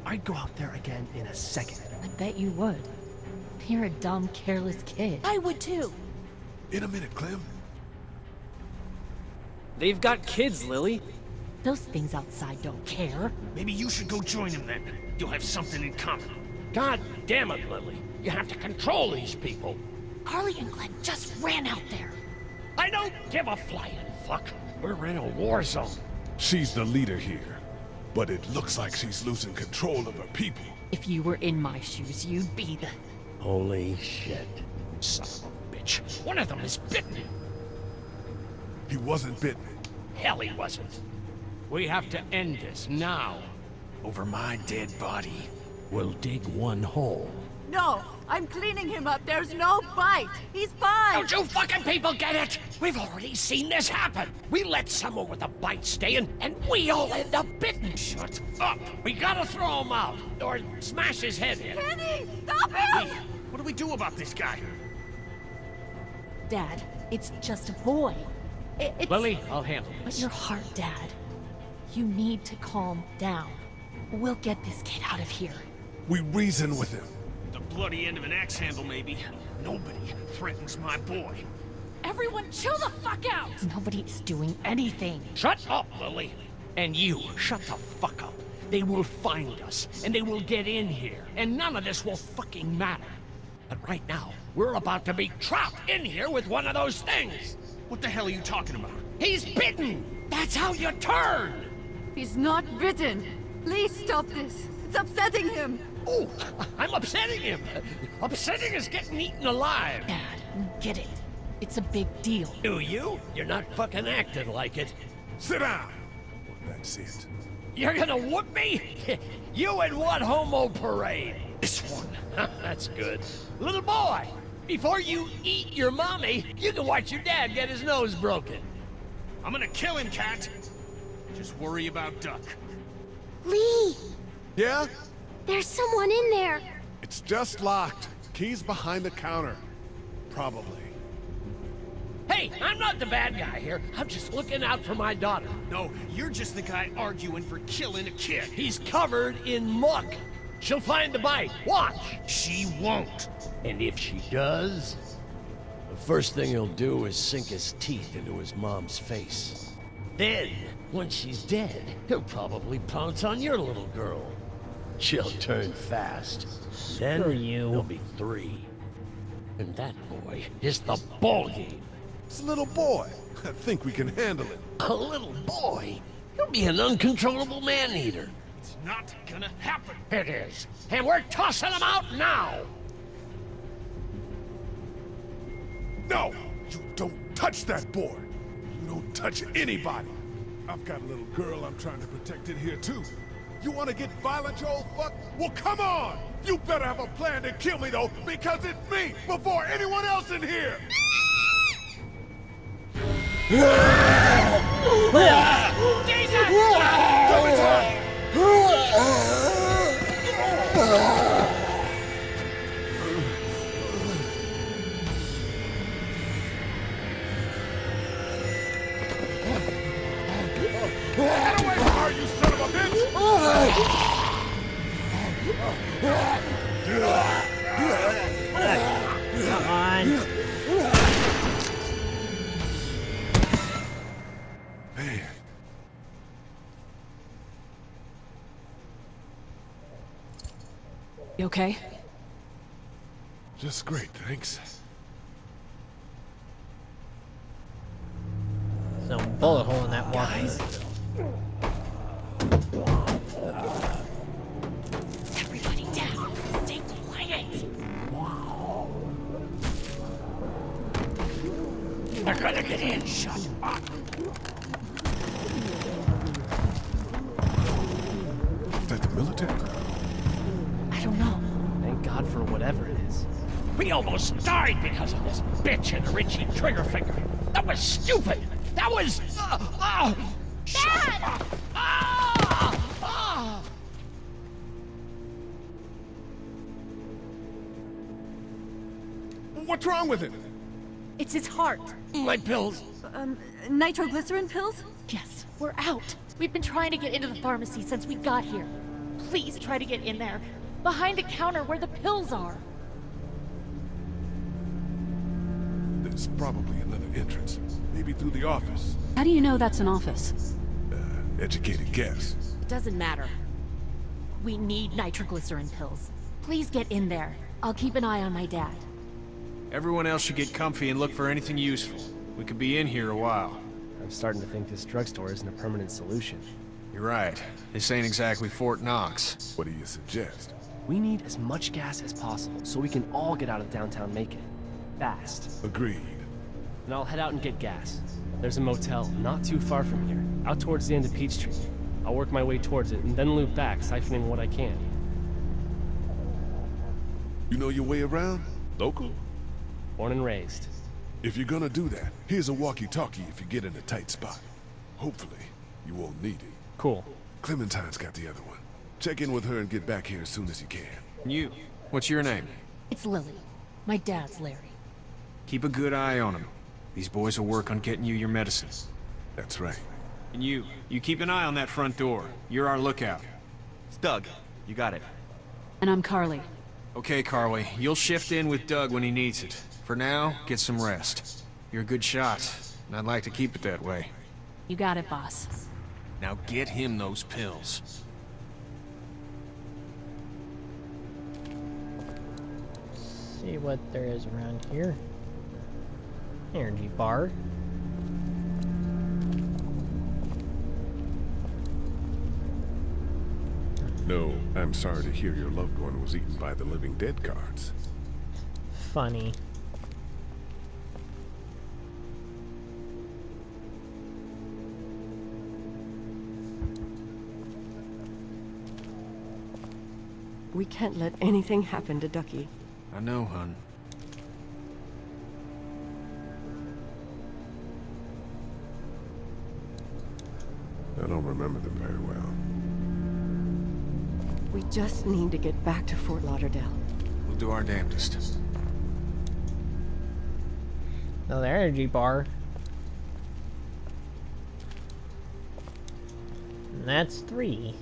I'd go out there again in a second. I bet you would. You're a dumb, careless kid. I would too. In a minute, Clem. They've got kids, Lily. Those things outside don't care. Maybe you should go join them then. You'll have something in common. God damn it, Lily. You have to control these people. Carly and Glenn just ran out there. I don't give a flying fuck. We're in a war zone. She's the leader here, but it looks like she's losing control of her people. If you were in my shoes, you'd be the... Holy shit. Son of a bitch. One of them is bitten. He wasn't bitten. Hell, he wasn't. We have to end this now. Over my dead body. We'll dig one hole. No, I'm cleaning him up. There's no bite. He's fine. Don't you fucking people get it? We've already seen this happen. We let someone with a bite stay in, and we all end up bitten. Shut up. We gotta throw him out, or smash his head in. Kenny, stop him! Hey, what do we do about this guy? Dad, it's just a boy. It's... Lily, I'll handle But this. your heart, Dad. You need to calm down. We'll get this kid out of here. We reason with him. The bloody end of an axe handle, maybe. Nobody threatens my boy. Everyone chill the fuck out! Nobody's doing anything. Shut up, Lily. And you, shut the fuck up. They will find us, and they will get in here, and none of this will fucking matter. But right now, we're about to be trapped in here with one of those things. What the hell are you talking about? He's bitten! That's how you turn! He's not bitten. Please stop this. It's upsetting him. Oh, I'm upsetting him. Upsetting is getting eaten alive. Dad, we get it. It's a big deal. Do you? You're not fucking acting like it. Sit down. That's it. You're gonna whoop me? You and what homo parade? This one. That's good. Little boy, before you eat your mommy, you can watch your dad get his nose broken. I'm gonna kill him, Cat. Just worry about Duck. Lee, Yeah? there's someone in there. It's just locked. Key's behind the counter. Probably. Hey, I'm not the bad guy here. I'm just looking out for my daughter. No, you're just the guy arguing for killing a kid. He's covered in muck. She'll find the bite. Watch. She won't. And if she does, the first thing he'll do is sink his teeth into his mom's face. Then, once she's dead, he'll probably pounce on your little girl. She'll turn fast. Then there'll be 3. And that boy is the ball game. It's a little boy. I think we can handle it. A little boy? He'll be an uncontrollable man-eater. It's not gonna happen. It is. And we're tossing them out now. No! You don't touch that boy! You don't touch anybody! I've got a little girl I'm trying to protect in here too. You wanna get violent, you old fuck? Well, come on! You better have a plan to kill me, though, because it's me before anyone else in here! Get away from her, you son of a bitch! Come on. Man. You okay? Just great, thanks. No bullet hole in that walking. Everybody down. Stay quiet. They're gonna get in. Shut up. Is that the military? I don't know. Thank God for whatever it is. We almost died because of this bitch and the Richie trigger finger. That was stupid. That was... Shut up. What's wrong with it? It's his heart. My pills. Nitroglycerin pills? Yes, we're out. We've been trying to get into the pharmacy since we got here. Please try to get in there. Behind the counter where the pills are. There's probably another entrance. Maybe through the office. How do you know that's an office? Educated guess. It doesn't matter. We need nitroglycerin pills. Please get in there. I'll keep an eye on my dad. Everyone else should get comfy and look for anything useful. We could be in here a while. I'm starting to think this drugstore isn't a permanent solution. You're right. This ain't exactly Fort Knox. What do you suggest? We need as much gas as possible so we can all get out of downtown Macon. Fast. Agreed. And I'll head out and get gas. There's a motel not too far from here, out towards the end of Peachtree. I'll work my way towards it and then loop back, siphoning what I can. You know your way around? Local? Born and raised. If you're gonna do that, here's a walkie-talkie if you get in a tight spot. Hopefully, you won't need it. Cool. Clementine's got the other one. Check in with her and get back here as soon as you can. You, what's your name? It's Lily. My dad's Larry. Keep a good eye on him. These boys will work on getting you your medicine. That's right. And you keep an eye on that front door. You're our lookout. It's Doug. You got it. And I'm Carly. Okay, Carly. You'll shift in with Doug when he needs it. For now, get some rest. You're a good shot, and I'd like to keep it that way. You got it, boss. Now get him those pills. See what there is around here. Energy bar. No, I'm sorry to hear your loved one was eaten by the living dead cards. Funny. We can't let anything happen to Ducky. I know, hun. I don't remember them very well. We just need to get back to Fort Lauderdale. We'll do our damnedest. Another energy bar. And that's 3.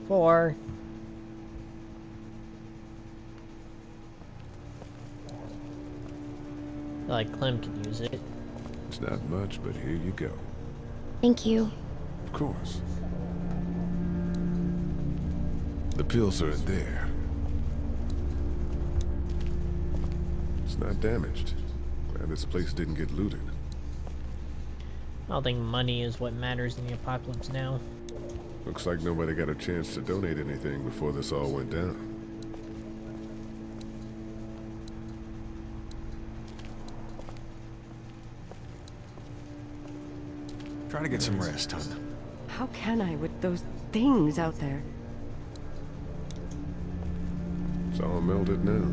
4. I feel like Clem could use it. It's not much, but here you go. Thank you. Of course. The pills are in there. It's not damaged. Glad this place didn't get looted. I don't think money is what matters in the apocalypse now. Looks like nobody got a chance to donate anything before this all went down. Try to get some rest, hun. How can I with those things out there? It's all melted now.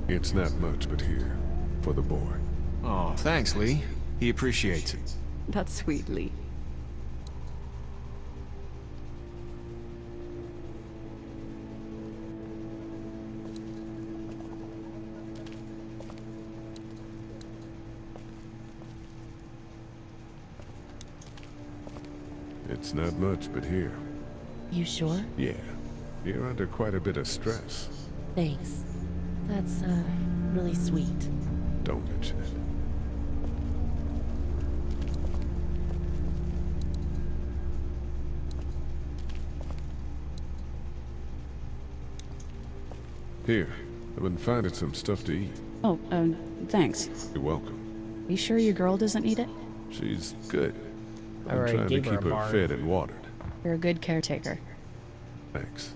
It's not much, but here, for the boy. Oh, thanks, Lee. He appreciates it. That's sweet, Lee. It's not much, but here. You sure? Yeah. You're under quite a bit of stress. Thanks. That's, really sweet. Don't mention it. Here, I've been finding some stuff to eat. Oh, thanks. You're welcome. You sure your girl doesn't need it? She's good. I'm Alright, trying to gave her keep a her bar. fed and watered. You're a good caretaker. Thanks.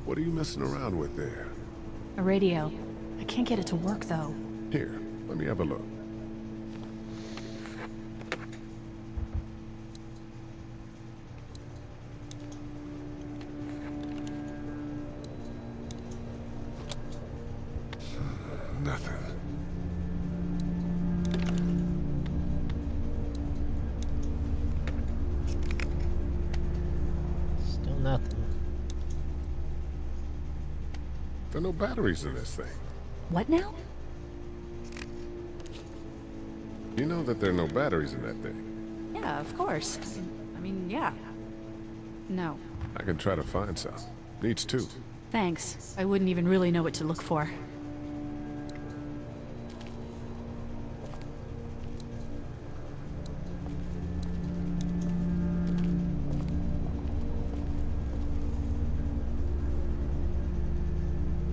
What are you messing around with there? A radio. I can't get it to work, though. Here, let me have a look. Nothing. Still nothing. There are no batteries in this thing. What now? You know that there are no batteries in that thing. Yeah, of course. I mean, yeah. No. I can try to find some. Needs two. Thanks. I wouldn't even really know what to look for.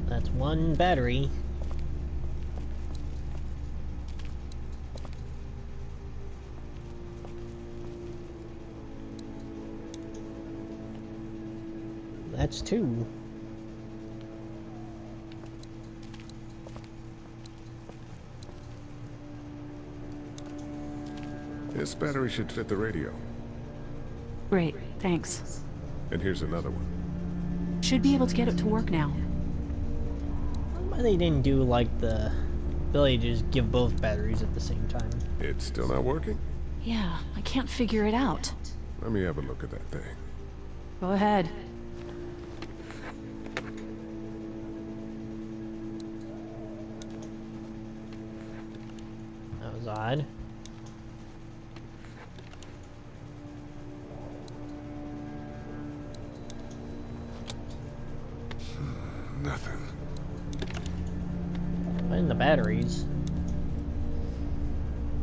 That's one battery. That's two. This battery should fit the radio. Great, thanks. And here's another one. Should be able to get it to work now. Why they didn't do like the ability to just give both batteries at the same time? It's still not working? Yeah, I can't figure it out. Let me have a look at that thing. Go ahead. That was odd. Nothing. Find the batteries.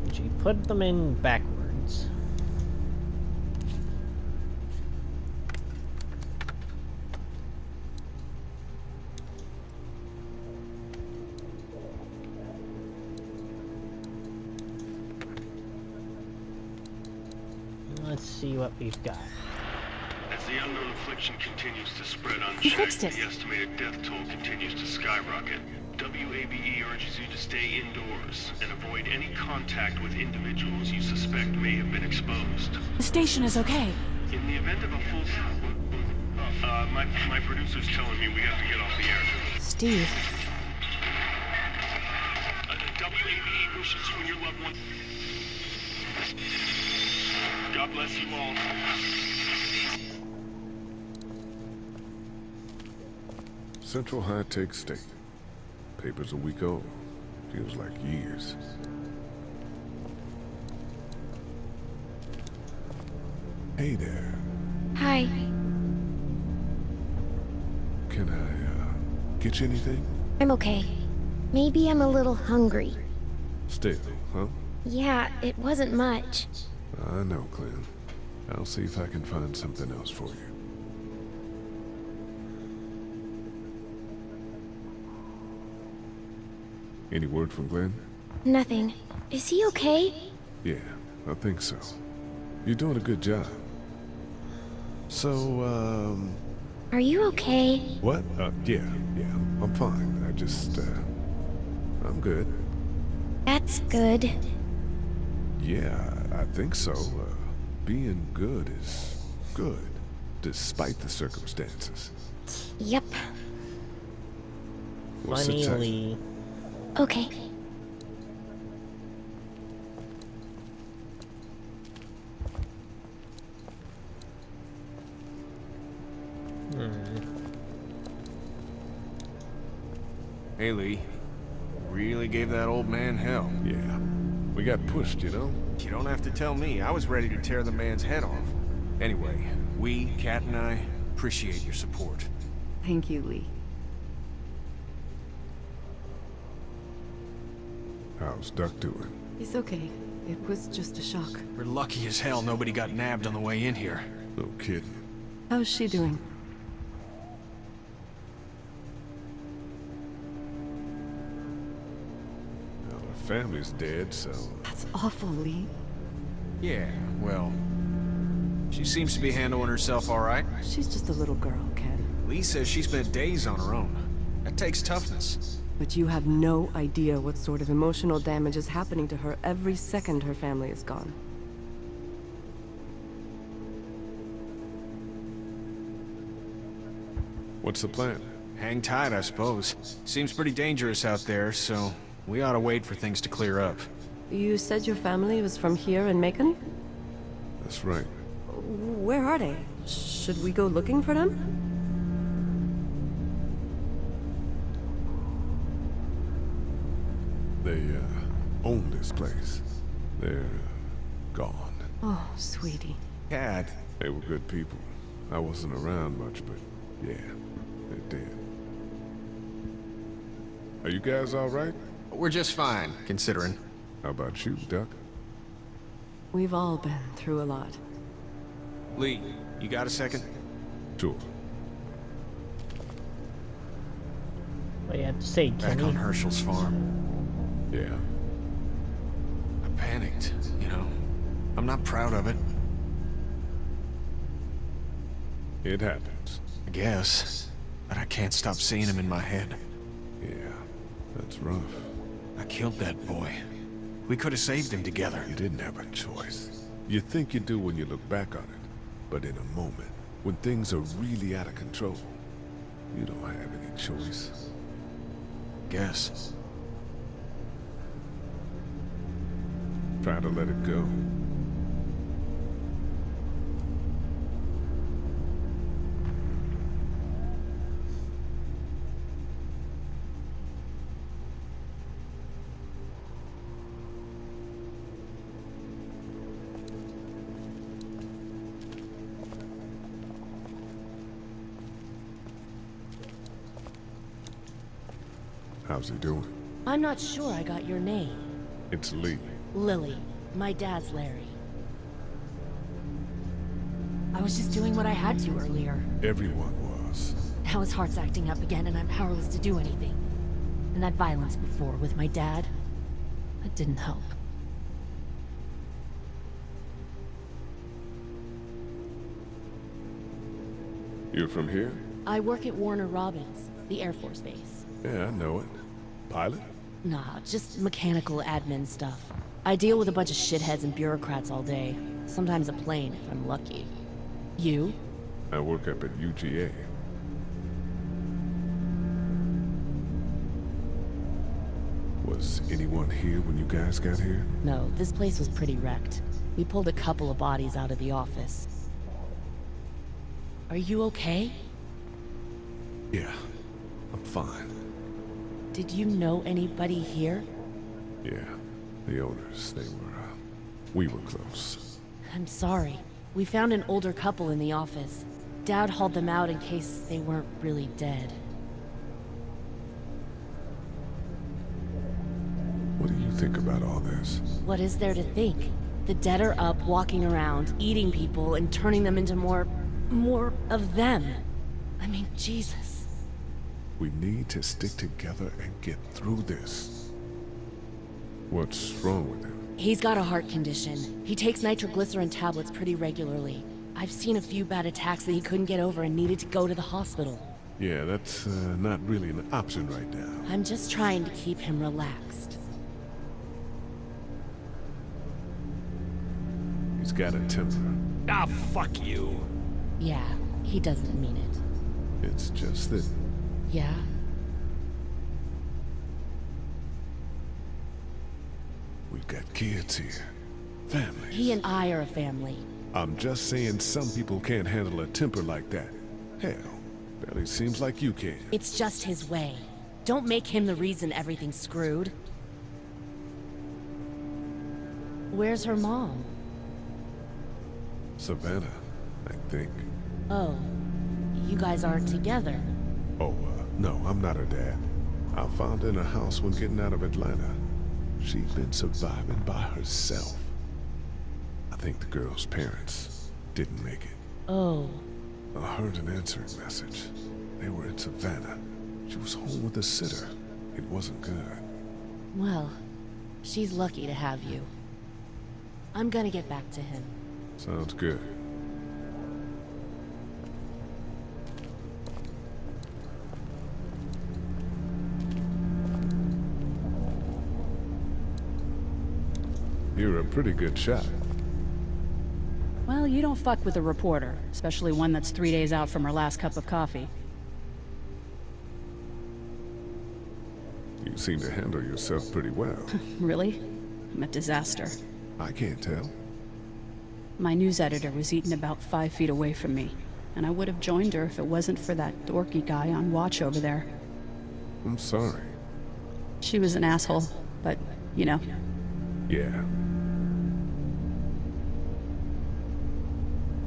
And she put them in backwards. Let's see what we've got. As the unknown affliction continues to spread You unchecked, fixed it. the estimated death toll continues to skyrocket. WABE urges you to stay indoors and avoid any contact with individuals you suspect may have been exposed. The station is okay. In the event of a full... my producer's telling me we have to get off the air. Steve. WABE wishes you and your loved one... God bless you all. Central High-Tech State. Paper's a week old. Feels like years. Hey there. Hi. Can I, get you anything? I'm okay. Maybe I'm a little hungry. Still, huh? Yeah, it wasn't much. I know, Clem. I'll see if I can find something else for you. Any word from Glenn? Nothing. Is he okay? Yeah, I think so. You're doing a good job. So, Are you okay? what? Yeah, I'm fine. I'm good. That's good. Yeah, I think so. Being good is good, despite the circumstances. Yep. Well, sit tight. Funny. Okay. Hey, Lee. Really gave that old man hell. Yeah. We got pushed, you know? You don't have to tell me. I was ready to tear the man's head off. Anyway, we, Kat and I, appreciate your support. Thank you, Lee. How's Duck doing? He's okay. It was just a shock. We're lucky as hell nobody got nabbed on the way in here. No kidding. How's she doing? Well, her family's dead, so... That's awful, Lee. Yeah, well... She seems to be handling herself all right. She's just a little girl, Ken. Lee says she spent days on her own. That takes toughness. But you have no idea what sort of emotional damage is happening to her every second her family is gone. What's the plan? Hang tight, I suppose. Seems pretty dangerous out there, so we ought to wait for things to clear up. You said your family was from here in Macon? That's right. Where are they? Should we go looking for them? They, own this place. They're, gone. Oh, sweetie. Kat. They were good people. I wasn't around much, but yeah, they're dead. Are you guys all right? We're just fine, considering. How about you, Duck? We've all been through a lot. Lee, you got a second? Sure. What do you have to say, Back Kenny? on Herschel's farm. Yeah. I panicked, you know. I'm not proud of it. It happens. I guess. But I can't stop seeing him in my head. Yeah, that's rough. I killed that boy. We could have saved him together. You didn't have a choice. You think you do when you look back on it. But in a moment, when things are really out of control, you don't have any choice. Guess. Try to let it go. How's he doing? I'm not sure I got your name. It's Lee. Lily. My dad's Larry. I was just doing what I had to earlier. Everyone was. Now his heart's acting up again and I'm powerless to do anything. And that violence before with my dad, that didn't help. You're from here? I work at Warner Robins, the Air Force Base. Yeah, I know it. Pilot? Nah, just mechanical admin stuff. I deal with a bunch of shitheads and bureaucrats all day. Sometimes a plane, if I'm lucky. You? I work up at UGA. Was anyone here when you guys got here? No, this place was pretty wrecked. We pulled a couple of bodies out of the office. Are you okay? Yeah, I'm fine. Did you know anybody here? Yeah, the owners, we were close. I'm sorry. We found an older couple in the office. Dad hauled them out in case they weren't really dead. What do you think about all this? What is there to think? The dead are up, walking around, eating people, and turning them into more of them. I mean, Jesus. We need to stick together and get through this. What's wrong with him? He's got a heart condition. He takes nitroglycerin tablets pretty regularly. I've seen a few bad attacks that he couldn't get over and needed to go to the hospital. Yeah, that's not really an option right now. I'm just trying to keep him relaxed. He's got a temper. Ah, fuck you. Yeah, he doesn't mean it. It's just that... Yeah? We've got kids here. Family. He and I are a family. I'm just saying some people can't handle a temper like that. Hell, barely seems like you can. It's just his way. Don't make him the reason everything's screwed. Where's her mom? Savannah, I think. Oh, you guys aren't together. Oh, no, I'm not her dad. I found her in a house when getting out of Atlanta. She'd been surviving by herself. I think the girl's parents didn't make it. Oh. I heard an answering message. They were in Savannah. She was home with a sitter. It wasn't good. Well, she's lucky to have you. I'm gonna get back to him. Sounds good. You're a pretty good shot. Well, you don't fuck with a reporter, especially one that's 3 days out from her last cup of coffee. You seem to handle yourself pretty well. Really? I'm a disaster. I can't tell. My news editor was eaten about 5 feet away from me, and I would have joined her if it wasn't for that dorky guy on watch over there. I'm sorry. She was an asshole, but, you know. Yeah.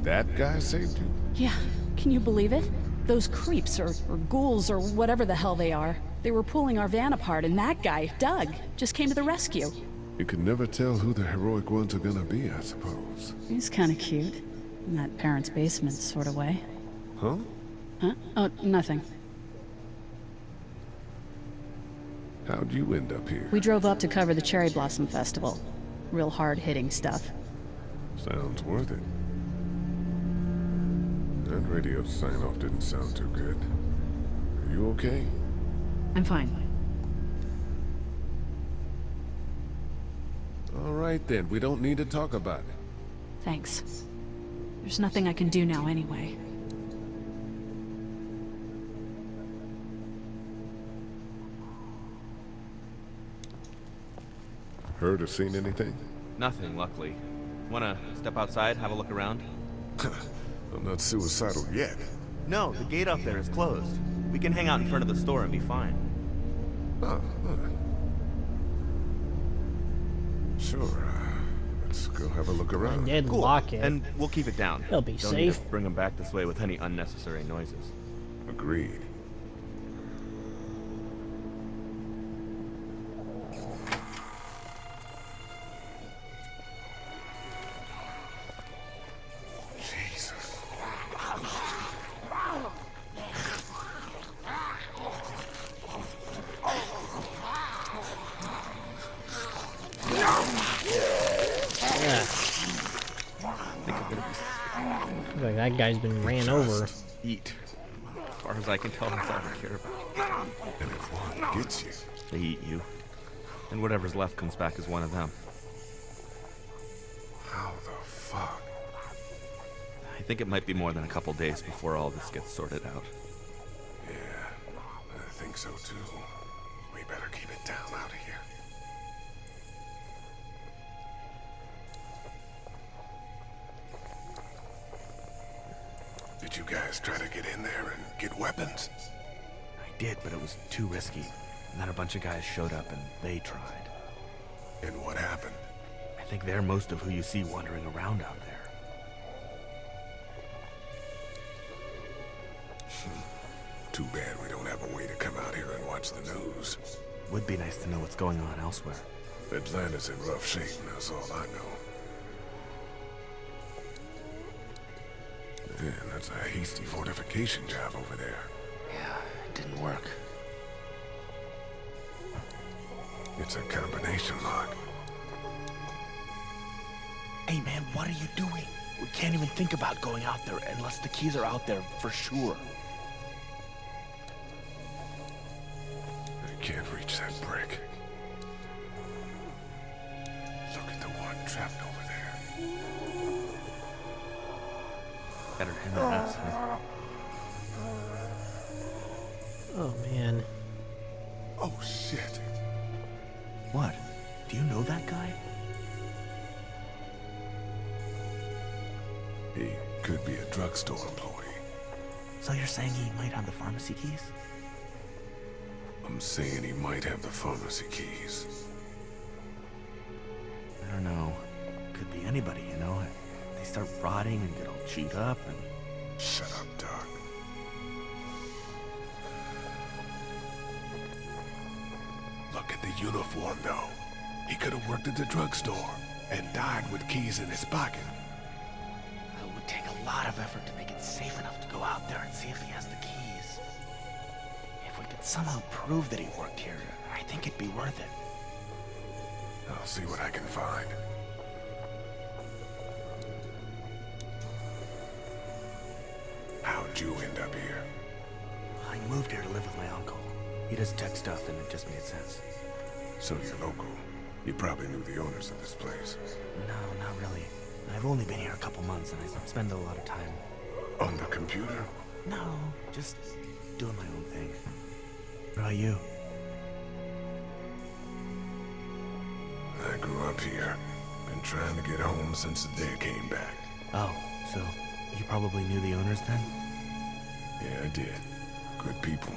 That guy saved you? Yeah, can you believe it? Those creeps, or ghouls, or whatever the hell they are. They were pulling our van apart, and that guy, Doug, just came to the rescue. You can never tell who the heroic ones are gonna be, I suppose. He's kinda cute. In that parents' basement sort of way. Huh? Huh? Oh, nothing. How'd you end up here? We drove up to cover the Cherry Blossom Festival. Real hard-hitting stuff. Sounds worth it. That radio sign-off didn't sound too good. Are you okay? I'm fine. All right then, we don't need to talk about it. Thanks. There's nothing I can do now anyway. Heard or seen anything? Nothing, luckily. Wanna step outside, have a look around? I'm not suicidal yet. No, the gate up there is closed. We can hang out in front of the store and be fine. Oh, sure. Let's go have a look around. Did Cool. lock it. And we'll keep it down. He'll be Don't need safe. to bring him back this way with any unnecessary noises. Agreed. Like that guy's been ran over. Eat. As far as I can tell, that's all I care about. And if one gets you, they eat you. And whatever's left comes back as one of them. How the fuck? I think it might be more than a couple days before all this gets sorted out. Yeah, I think so too. We better keep it down out of here. Did you guys try to get in there and get weapons? I did, but it was too risky. And then a bunch of guys showed up and they tried. And what happened? I think they're most of who you see wandering around out there. Too bad we don't have a way to come out here and watch the news. Would be nice to know what's going on elsewhere. Atlanta's in rough shape, that's all I know. Man, that's a hasty fortification job over there. Yeah, it didn't work. It's a combination lock. Hey man, what are you doing? We can't even think about going out there unless the keys are out there for sure. I can't reach that brick. Look at the one trapped over there. Better him than us, huh? Oh man. Oh shit. What? Do you know that guy? He could be a drugstore employee. So you're saying he might have the pharmacy keys? I'm saying he might have the pharmacy keys. I don't know. Could be anybody, you know? They start rotting and get all chewed up and... Shut up, Doc. Look at the uniform, though. He could have worked at the drugstore and died with keys in his pocket. It would take a lot of effort to make it safe enough to go out there and see if he has the keys. If we could somehow prove that he worked here, I think it'd be worth it. I'll see what I can find. How'd you end up here? I moved here to live with my uncle. He does tech stuff and it just made sense. So you're local. You probably knew the owners of this place. No, not really. I've only been here a couple months and I spend a lot of time. On the computer? No, just doing my own thing. What about you? I grew up here. Been trying to get home since the day I came back. Oh, so you probably knew the owners then? Yeah, I did. Good people.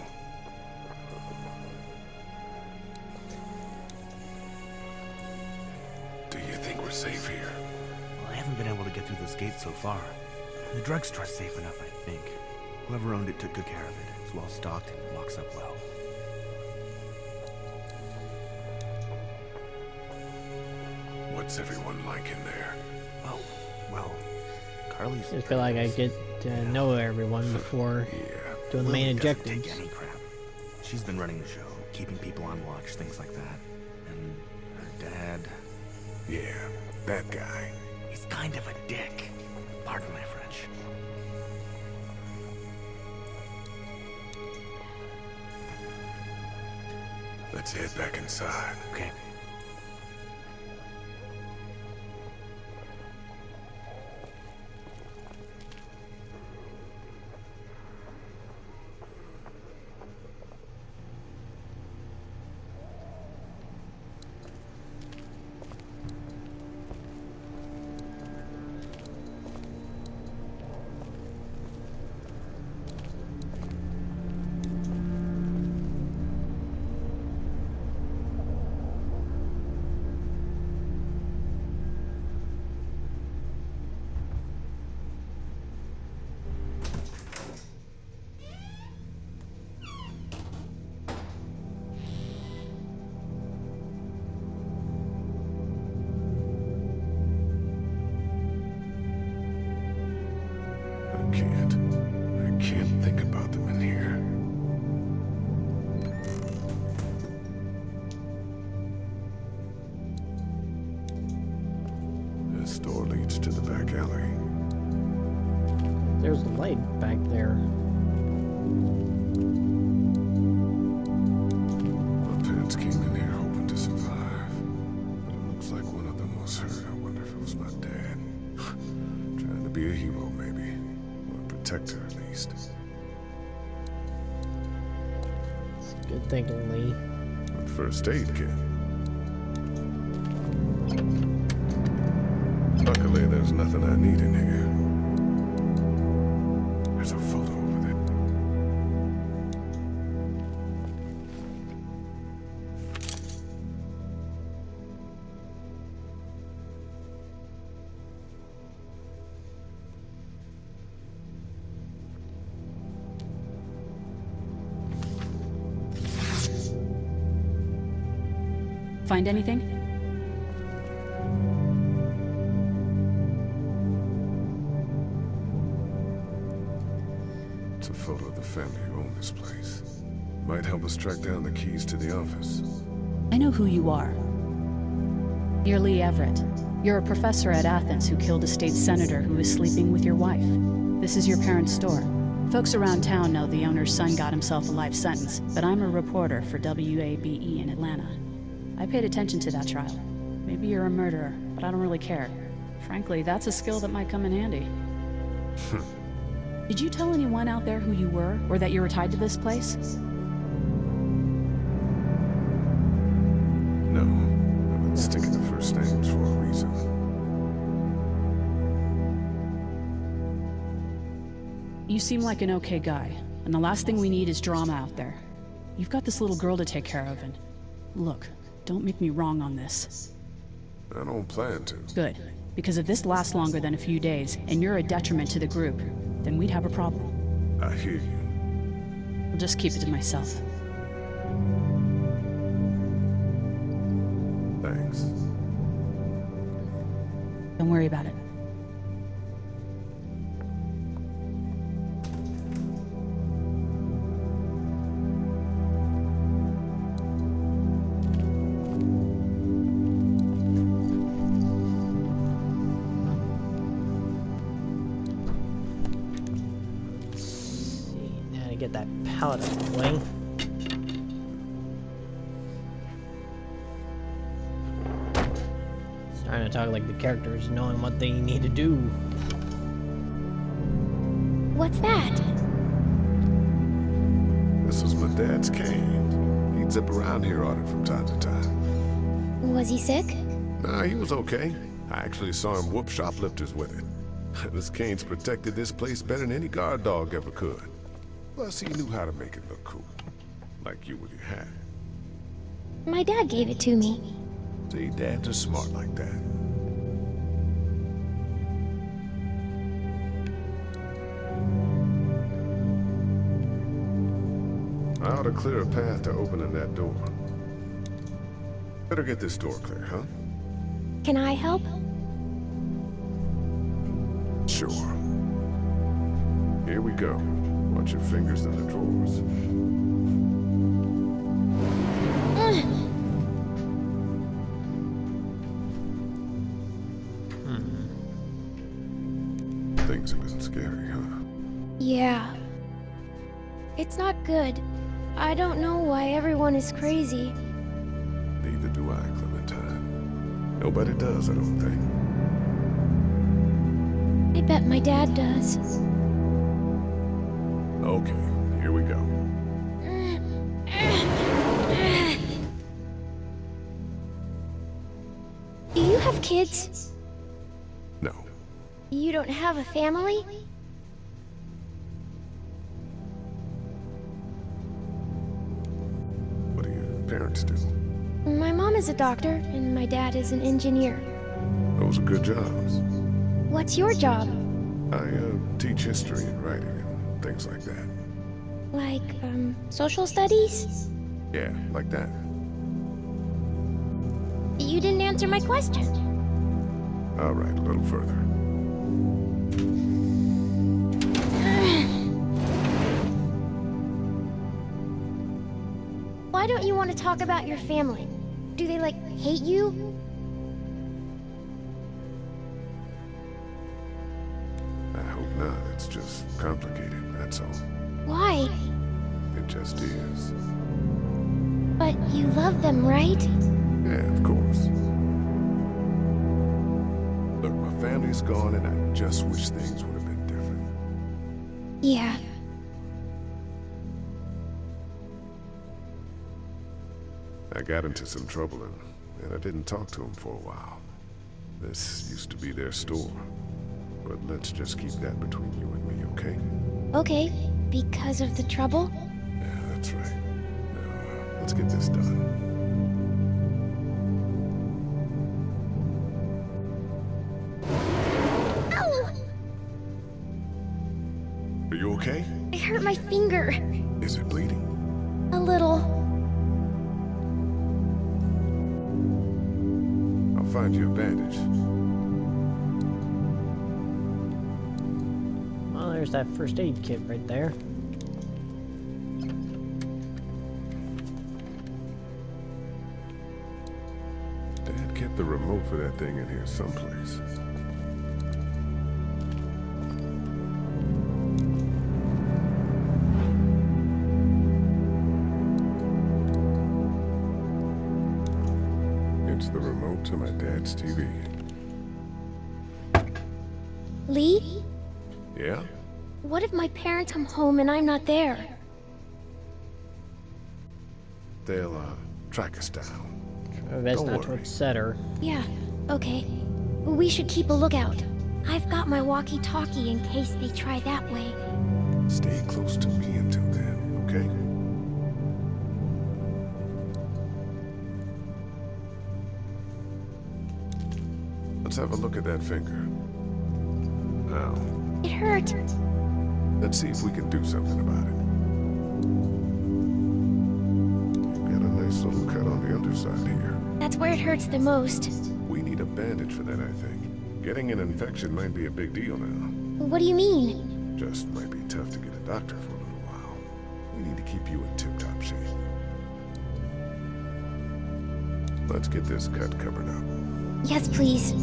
Do you think we're safe here? Well, I haven't been able to get through this gate so far. The drugstore's safe enough, I think. Whoever owned it took good care of it. It's well stocked and locks up well. What's everyone like in there? Oh, well, Carly's... I just feel like I get to know everyone before doing the main doesn't objectives. take any crap. She's been running the show, keeping people on watch, things like that. And her dad... Yeah, that guy. He's kind of a dick. Pardon my French. Let's head back inside. Okay. I can't think about them in here. This door leads to the back alley. There's the light back there. My parents came in here hoping to survive, but it looks like one of them was hurt. I wonder if it was my dad. Trying to be a hero, maybe. Or a protector, at least. Good thinking, Lee. First aid kit. Luckily, there's nothing I need in here. There's a photo with it. Find anything? It's a photo of the family who own this place. Might help us track down the keys to the office. I know who you are. You're Lee Everett. You're a professor at Athens who killed a state senator who was sleeping with your wife. This is your parents' store. Folks around town know the owner's son got himself a life sentence, but I'm a reporter for WABE in Atlanta. I paid attention to that trial. Maybe you're a murderer, but I don't really care. Frankly, that's a skill that might come in handy. Did you tell anyone out there who you were, or that you were tied to this place? No, I've been sticking to first names for a reason. You seem like an okay guy, and the last thing we need is drama out there. You've got this little girl to take care of, and look, don't make me wrong on this. I don't plan to. Good, because if this lasts longer than a few days, and you're a detriment to the group, then we'd have a problem. I hear you. I'll just keep it to myself. Thanks. Don't worry about it. Get that pallet up the wing. Starting to talk like the characters knowing what they need to do. What's that? This is my dad's cane. He'd zip around here on it from time to time. Was he sick? Nah, he was okay. I actually saw him whoop shoplifters with it. This cane's protected this place better than any guard dog ever could. Plus, he knew how to make it look cool. Like you with your hat. My dad gave it to me. See, dads are smart like that. I ought to clear a path to opening that door. Better get this door clear, huh? Can I help? Sure. Here we go. Watch your fingers in the drawers. Things have been scary, huh? Yeah. It's not good. I don't know why everyone is crazy. Neither do I, Clementine. Nobody does, I don't think. I bet my dad does. Okay, here we go. Do you have kids? No. You don't have a family? What do your parents do? My mom is a doctor, and my dad is an engineer. Those are good jobs. What's your job? I teach history and writing and things like that. Like, social studies? Yeah, like that. You didn't answer my question. All right, a little further. Why don't you want to talk about your family? Do they, like, hate you? I hope not. It's just complicated, that's all. Why? It just is. But you love them, right? Yeah, of course. Look, my family's gone and I just wish things would have been different. Yeah. I got into some trouble and I didn't talk to him for a while. This used to be their store. But let's just keep that between you and me, okay? Okay, because of the trouble? Yeah, that's right. Now, let's get this done. Ow! Are you okay? I hurt my finger. Is it bleeding? A little. I'll find you a bandage. Well, there's that first aid kit right there. remote for that thing in here someplace. It's the remote to my dad's TV. Lee? Yeah? What if my parents come home and I'm not there? They'll, track us down. Best Don't not to worry. upset her. Yeah, okay. We should keep a lookout. I've got my walkie-talkie in case they try that way. Stay close to me until then, okay? Let's have a look at that finger. Now, It hurt. let's see if we can do something about it. You've got a nice little cut on the underside here. That's where it hurts the most. We need a bandage for that, I think. Getting an infection might be a big deal now. What do you mean? Just might be tough to get a doctor for a little while. We need to keep you in tip-top shape. Let's get this cut covered up. Yes, please.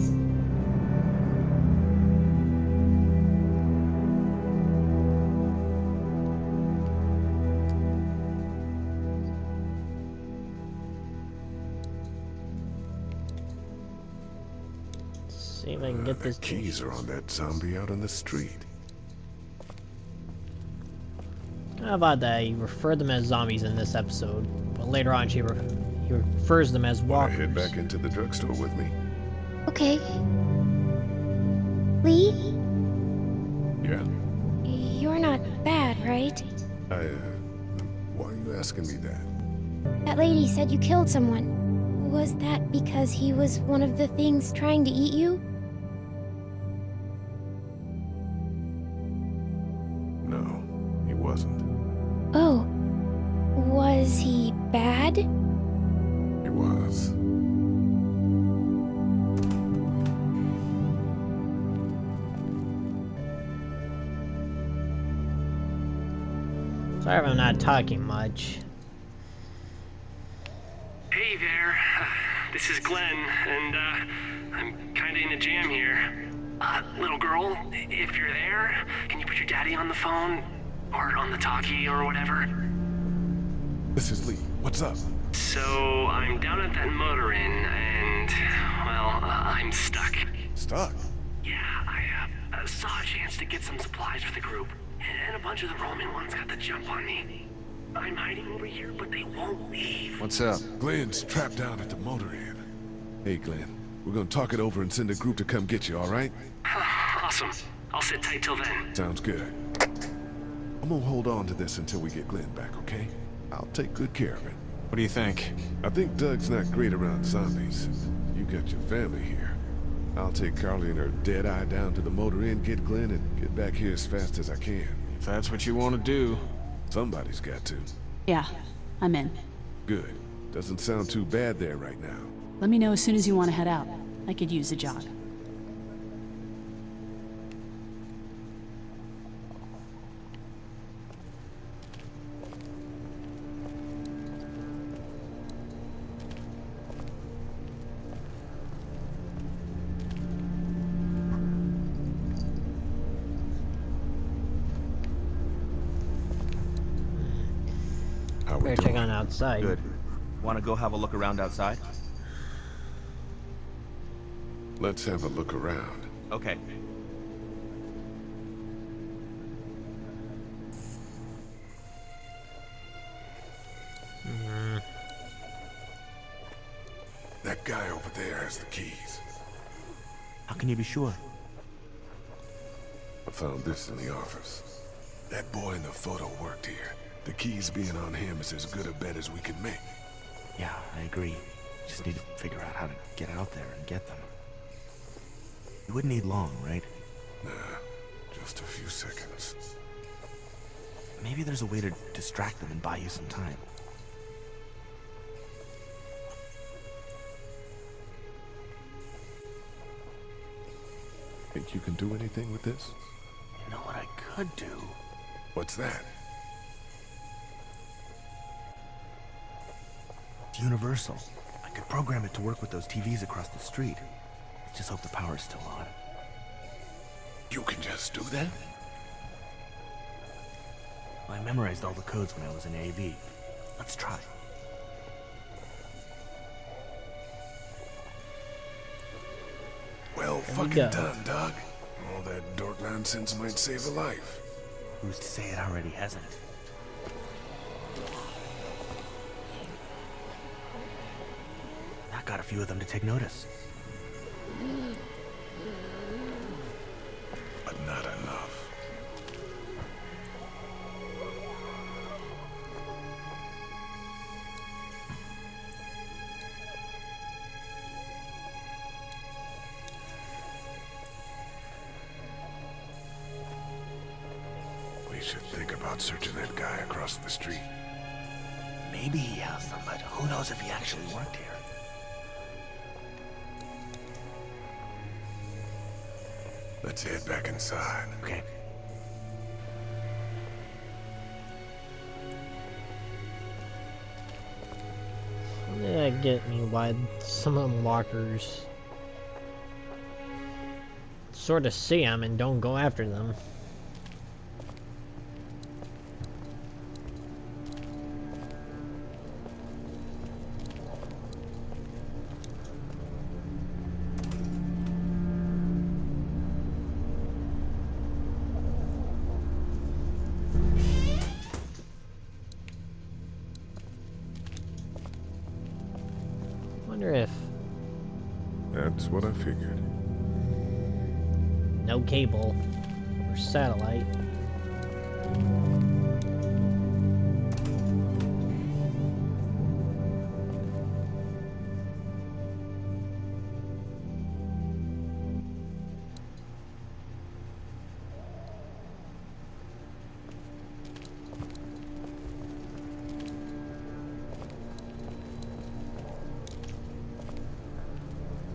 See if I can get this. The keys are on that zombie out on the street. How about that? He referred them as zombies in this episode, but later on he refers them as Wanna walkers. head back into the drugstore with me? Okay. Lee? Yeah? You're not bad, right? Why are you asking me that? That lady said you killed someone. Was that because he was one of the things trying to eat you? No, he wasn't. Oh. Was he bad? He was. Sorry if I'm not talking much. Hey there, this is Glenn, and I'm kinda in a jam here. Little girl, if you're there, can you put your daddy on the phone? Or on the talkie or whatever? This is Lee. What's up? So, I'm down at that motor inn, and, well, I'm stuck. Stuck? Yeah, I saw a chance to get some supplies for the group, and a bunch of the Roman ones got the jump on me. I'm hiding over here, but they won't leave. What's up? Glenn's trapped down at the motor inn. Hey, Glenn. We're gonna talk it over and send a group to come get you, all right? Awesome. I'll sit tight till then. Sounds good. I'm gonna hold on to this until we get Glenn back, okay? I'll take good care of it. What do you think? I think Doug's not great around zombies. You got your family here. I'll take Carly and her dead eye down to the motor inn, get Glenn, and get back here as fast as I can. If that's what you want to do. Somebody's got to. Yeah, I'm in. Good. Doesn't sound too bad there right now. Let me know as soon as you want to head out. I could use a jog. Better check on outside. Good. Want to go have a look around outside? Let's have a look around. Okay. That guy over there has the keys. How can you be sure? I found this in the office. That boy in the photo worked here. The keys being on him is as good a bet as we can make. Yeah, I agree. Just need to figure out how to get out there and get them. You wouldn't need long, right? Nah, just a few seconds. Maybe there's a way to distract them and buy you some time. Think you can do anything with this? You know what I could do? What's that? It's universal. I could program it to work with those TVs across the street. Just hope the power's still on. You can just do that? I memorized all the codes when I was in AV. Let's try. Well fucking done, Doug. All that dork nonsense might save a life. Who's to say it already hasn't? That got a few of them to take notice. But not enough. We should think about searching that guy across the street. Maybe he has them, but who knows if he actually worked here. Let's head back inside. Okay. Yeah, I get me why some of them walkers sort of see them and don't go after them. Wonder if That's what I figured. no cable or satellite.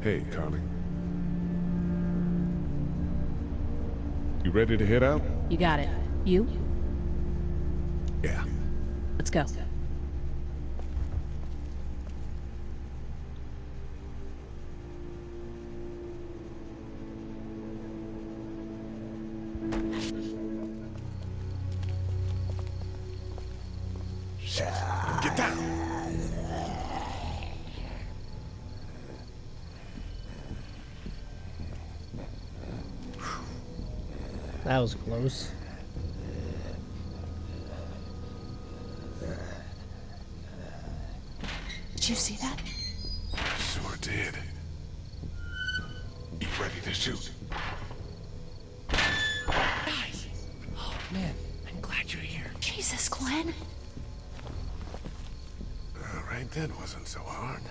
Hey, Carly. You ready to head out? You got it. You? Yeah. Let's go. Get down! That was close. Did you see that? Sure did. You ready to shoot? Guys! Oh, man, I'm glad you're here. Jesus, Glenn. Alright, that wasn't so hard.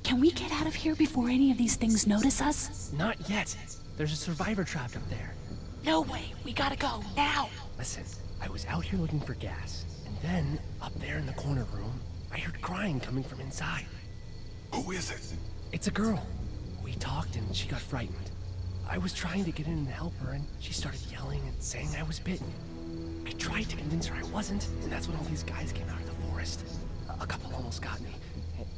Can we get out of here before any of these things notice us? Not yet. There's a survivor trapped up there. No way. We gotta go now. Listen, I was out here looking for gas, and then, up there in the corner room, I heard crying coming from inside. Who is it? It's a girl. We talked and she got frightened. I was trying to get in and help her, and she started yelling and saying I was bitten. I tried to convince her I wasn't, and that's when all these guys came out of the forest. A couple almost got me,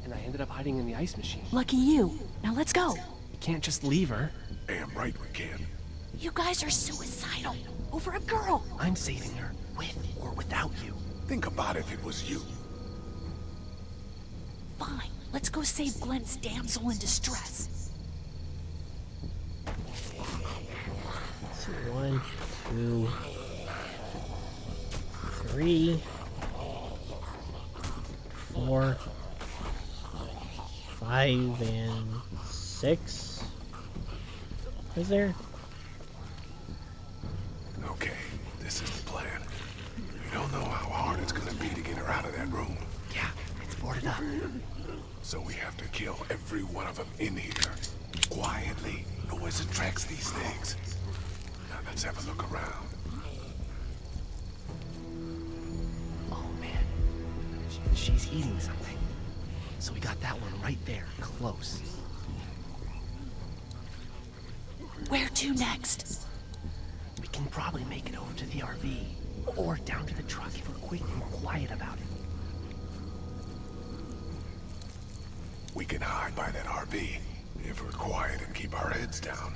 and I ended up hiding in the ice machine. Lucky you. Now let's go. We can't just leave her. Damn right we can. You guys are suicidal. Over a girl. I'm saving her, with or without you. Think about if it was you. Fine. Let's go save Glenn's damsel in distress. So 1, 2, 3, 4, 5, and 6. Is there? Okay, this is the plan. We don't know how hard it's gonna be to get her out of that room. Yeah, it's boarded up. So we have to kill every one of them in here. Quietly. Noise attracts these things. Now let's have a look around. Oh, man. She's eating something. So we got that one right there, close. Where to next? We can probably make it over to the RV. Or down to the truck if we're quick and quiet about it. We can hide by that RV, if we're quiet and keep our heads down.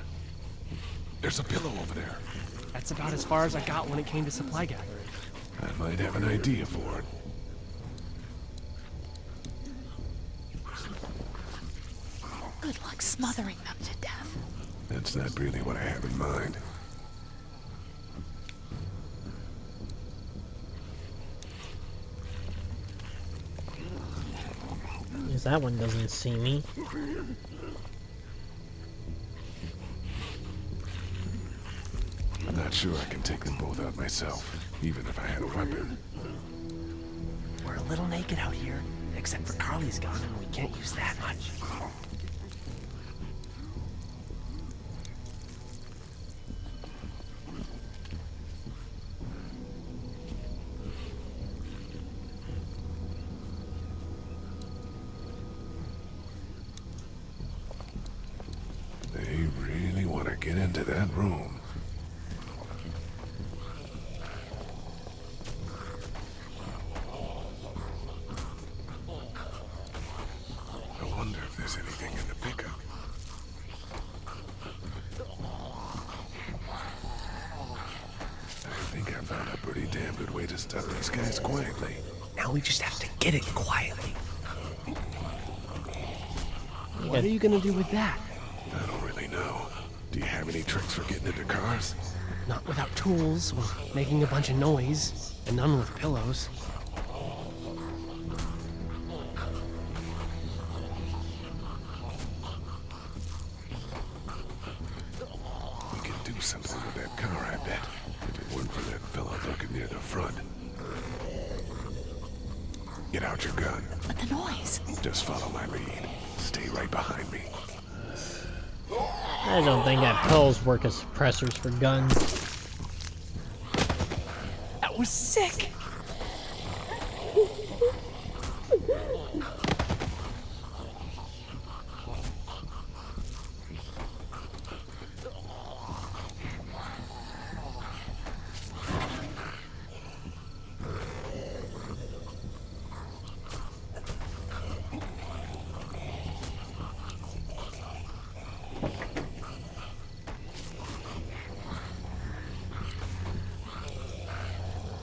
There's a pillow over there. That's about as far as I got when it came to supply gathering. I might have an idea for it. Good luck smothering them to death. That's not really what I have in mind. At least that one doesn't see me. I'm not sure I can take them both out myself, even if I had a weapon. We're a little naked out here, except for Carly's gun, and we can't use that much. They really want to get into that room. I wonder if there's anything in the pickup. I think I found a pretty damn good way to stop these guys quietly. Now we just have to get it quietly. What are you gonna do with that? I don't really know. Do you have any tricks for getting into cars? Not without tools, or making a bunch of noise, and none with pillows. We could do something with that car, I bet. If it weren't for that fella lurking near the front. Get out your gun. But the noise. Just follow my lead. Stay right behind me. I don't think that pills work as suppressors for guns. That was sick!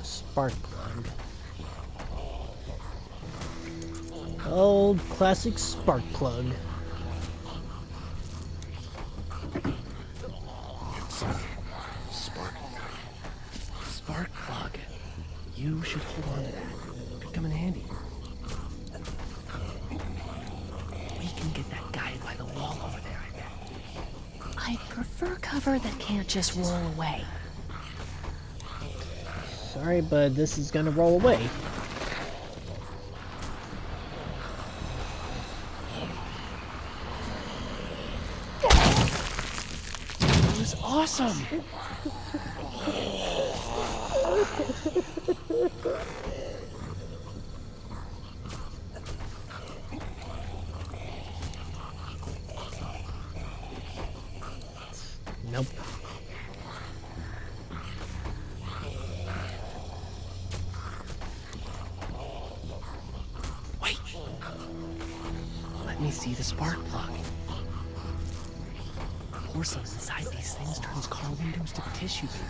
Spark plug. Old classic spark plug. It's spark. Spark plug. You should hold on to that. Could come in handy. We can get that guy by the wall over there, I bet. I'd prefer cover that can't just roll away. Sorry, but this is gonna roll away. That was awesome! Nope. Wait! Let me see the spark plug. Porcelain inside these things turns car windows to tissue paper.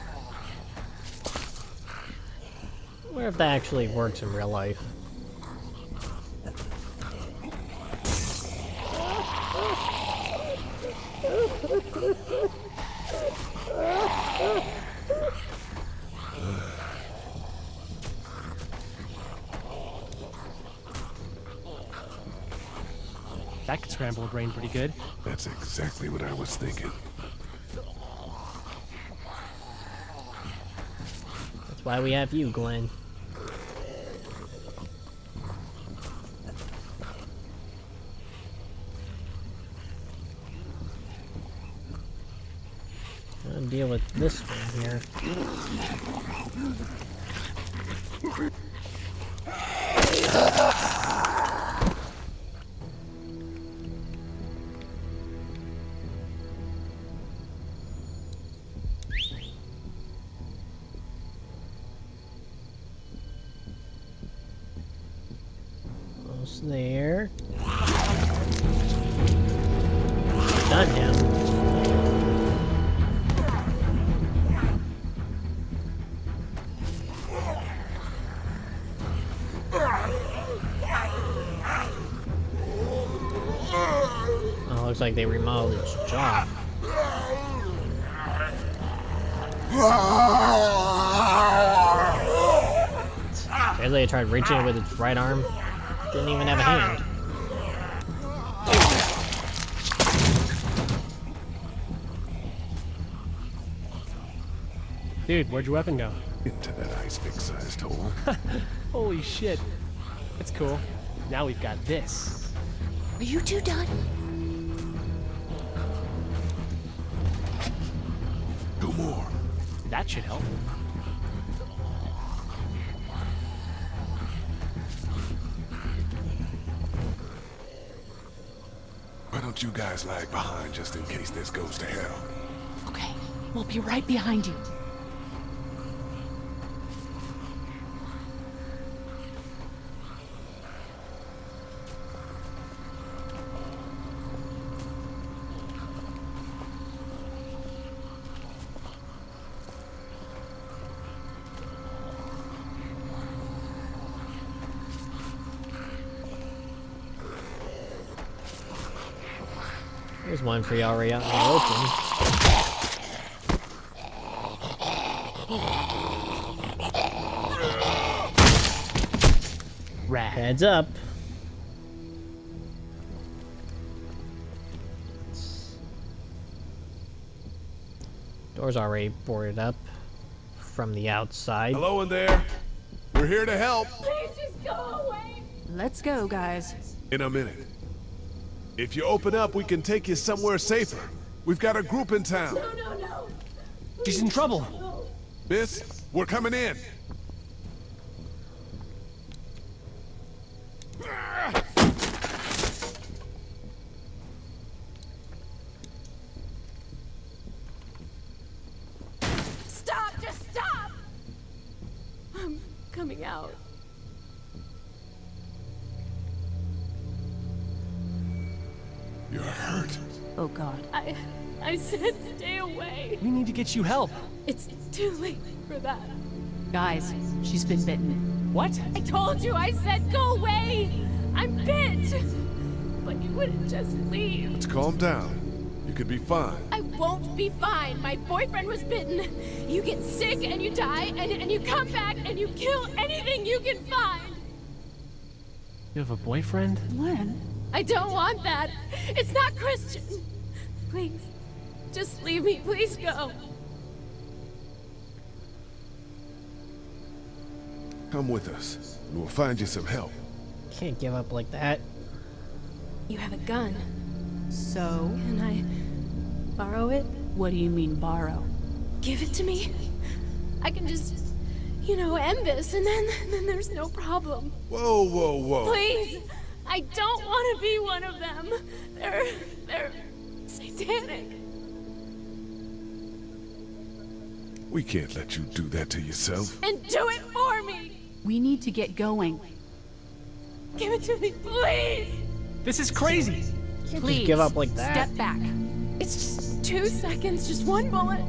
I wonder if that actually works in real life. That could scramble a brain pretty good. That's exactly what I was thinking. That's why we have you, Glenn. I'll deal with this one here. Almost there. Looks like they remodeled its jaw. Apparently, I tried reaching it with its right arm. Didn't even have a hand. Dude, where'd your weapon go? Into that ice pick-sized hole. Holy shit. That's cool. Now we've got this. Are you two done? No more. That should help. Why don't you guys lag behind just in case this goes to hell? Okay, we'll be right behind you. There's one for you already out in the open. Rat. Heads up. Door's already boarded up from the outside. Hello in there. We're here to help. Please just go away. Let's go, guys. In a minute. If you open up, we can take you somewhere safer. We've got a group in town. No. She's in trouble. Miss, we're coming in. Stop, just stop. I'm coming out. You're hurt. Oh, God. I said stay away. We need to get you help. It's too late for that. Guys, she's been bitten. What? I told you, I said go away. I'm bit. But you wouldn't just leave. Let's calm down. You could be fine. I won't be fine. My boyfriend was bitten. You get sick and you die and you come back and you kill anything you can find. You have a boyfriend? Glenn. I don't want that. It's not Christian. Please, just leave me. Please go. Come with us, and we'll find you some help. Can't give up like that. You have a gun. So? Can I borrow it? What do you mean, borrow? Give it to me. I can just, end this, and then there's no problem. Whoa. Please. I don't want to be one of them. They're satanic. We can't let you do that to yourself. And do it for me. We need to get going. Give it to me, please. This is crazy. Can't Please, just give up like that. Step back. It's just 2 seconds, just one bullet,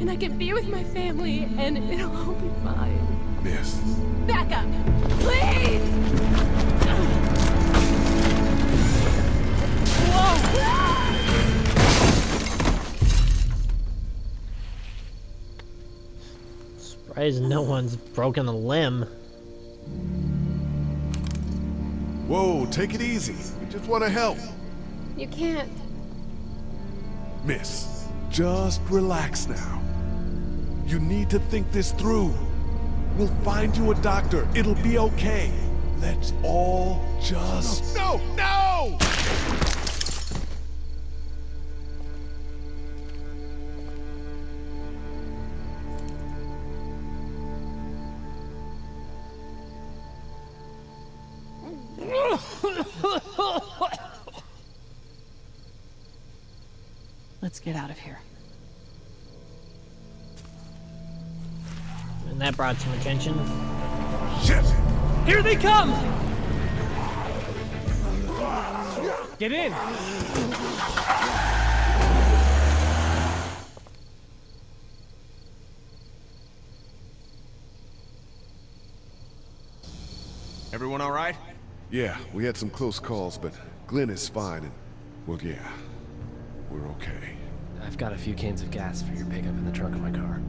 and I can be with my family, and it'll all be fine. Miss. Back up, please. Surprised no one's broken a limb. Whoa, take it easy. We just want to help. You can't. Miss, just relax now. You need to think this through. We'll find you a doctor. It'll be okay. Let's all just... No! Let's get out of here. And that brought some attention. Shit! Here they come! Get in! Everyone all right? Yeah, we had some close calls, but Glenn is fine, and Well, yeah. We're okay. I've got a few cans of gas for your pickup in the trunk of my car.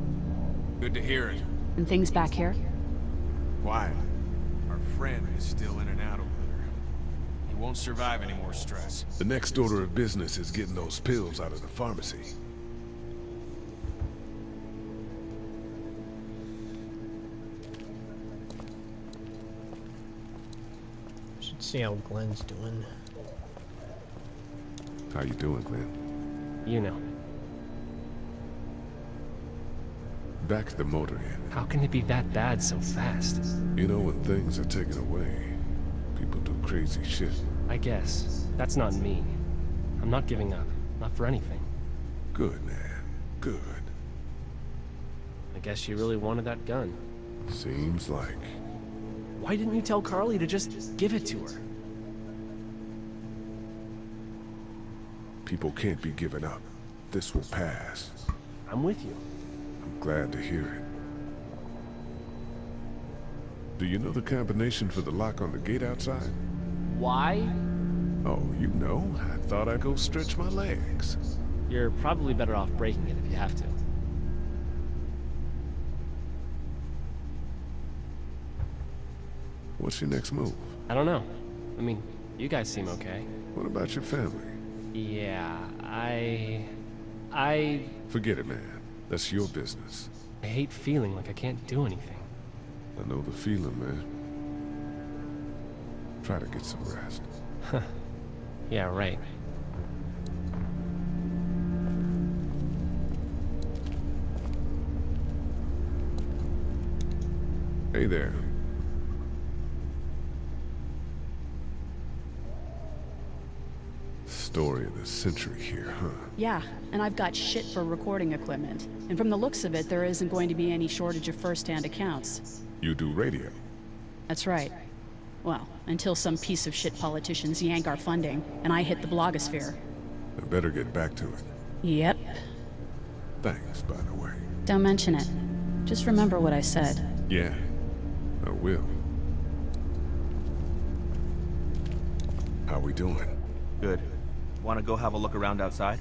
Good to hear it. And things back here? Quiet. Our friend is still in and out over there. He won't survive any more stress. The next order of business is getting those pills out of the pharmacy. Should see how Glenn's doing. How you doing, Glenn? You know. Back to the motor inn. How can it be that bad so fast? You know, when things are taken away, people do crazy shit. I guess. That's not me. I'm not giving up. Not for anything. Good, man. Good. I guess you really wanted that gun. Seems like. Why didn't you tell Carly to just give it to her? People can't be given up. This will pass. I'm with you. I'm glad to hear it. Do you know the combination for the lock on the gate outside? Why? Oh, you know. I thought I'd go stretch my legs. You're probably better off breaking it if you have to. What's your next move? I don't know. I mean, you guys seem okay. What about your family? Yeah, I... Forget it, man. That's your business. I hate feeling like I can't do anything. I know the feeling, man. Try to get some rest. Yeah, right. Hey there. Story of the century here, huh? Yeah, and I've got shit for recording equipment. And from the looks of it, there isn't going to be any shortage of first-hand accounts. You do radio? That's right. Well, until some piece of shit politicians yank our funding, and I hit the blogosphere. I better get back to it. Yep. Thanks, by the way. Don't mention it. Just remember what I said. Yeah, I will. How we doing? Good. Want to go have a look around outside?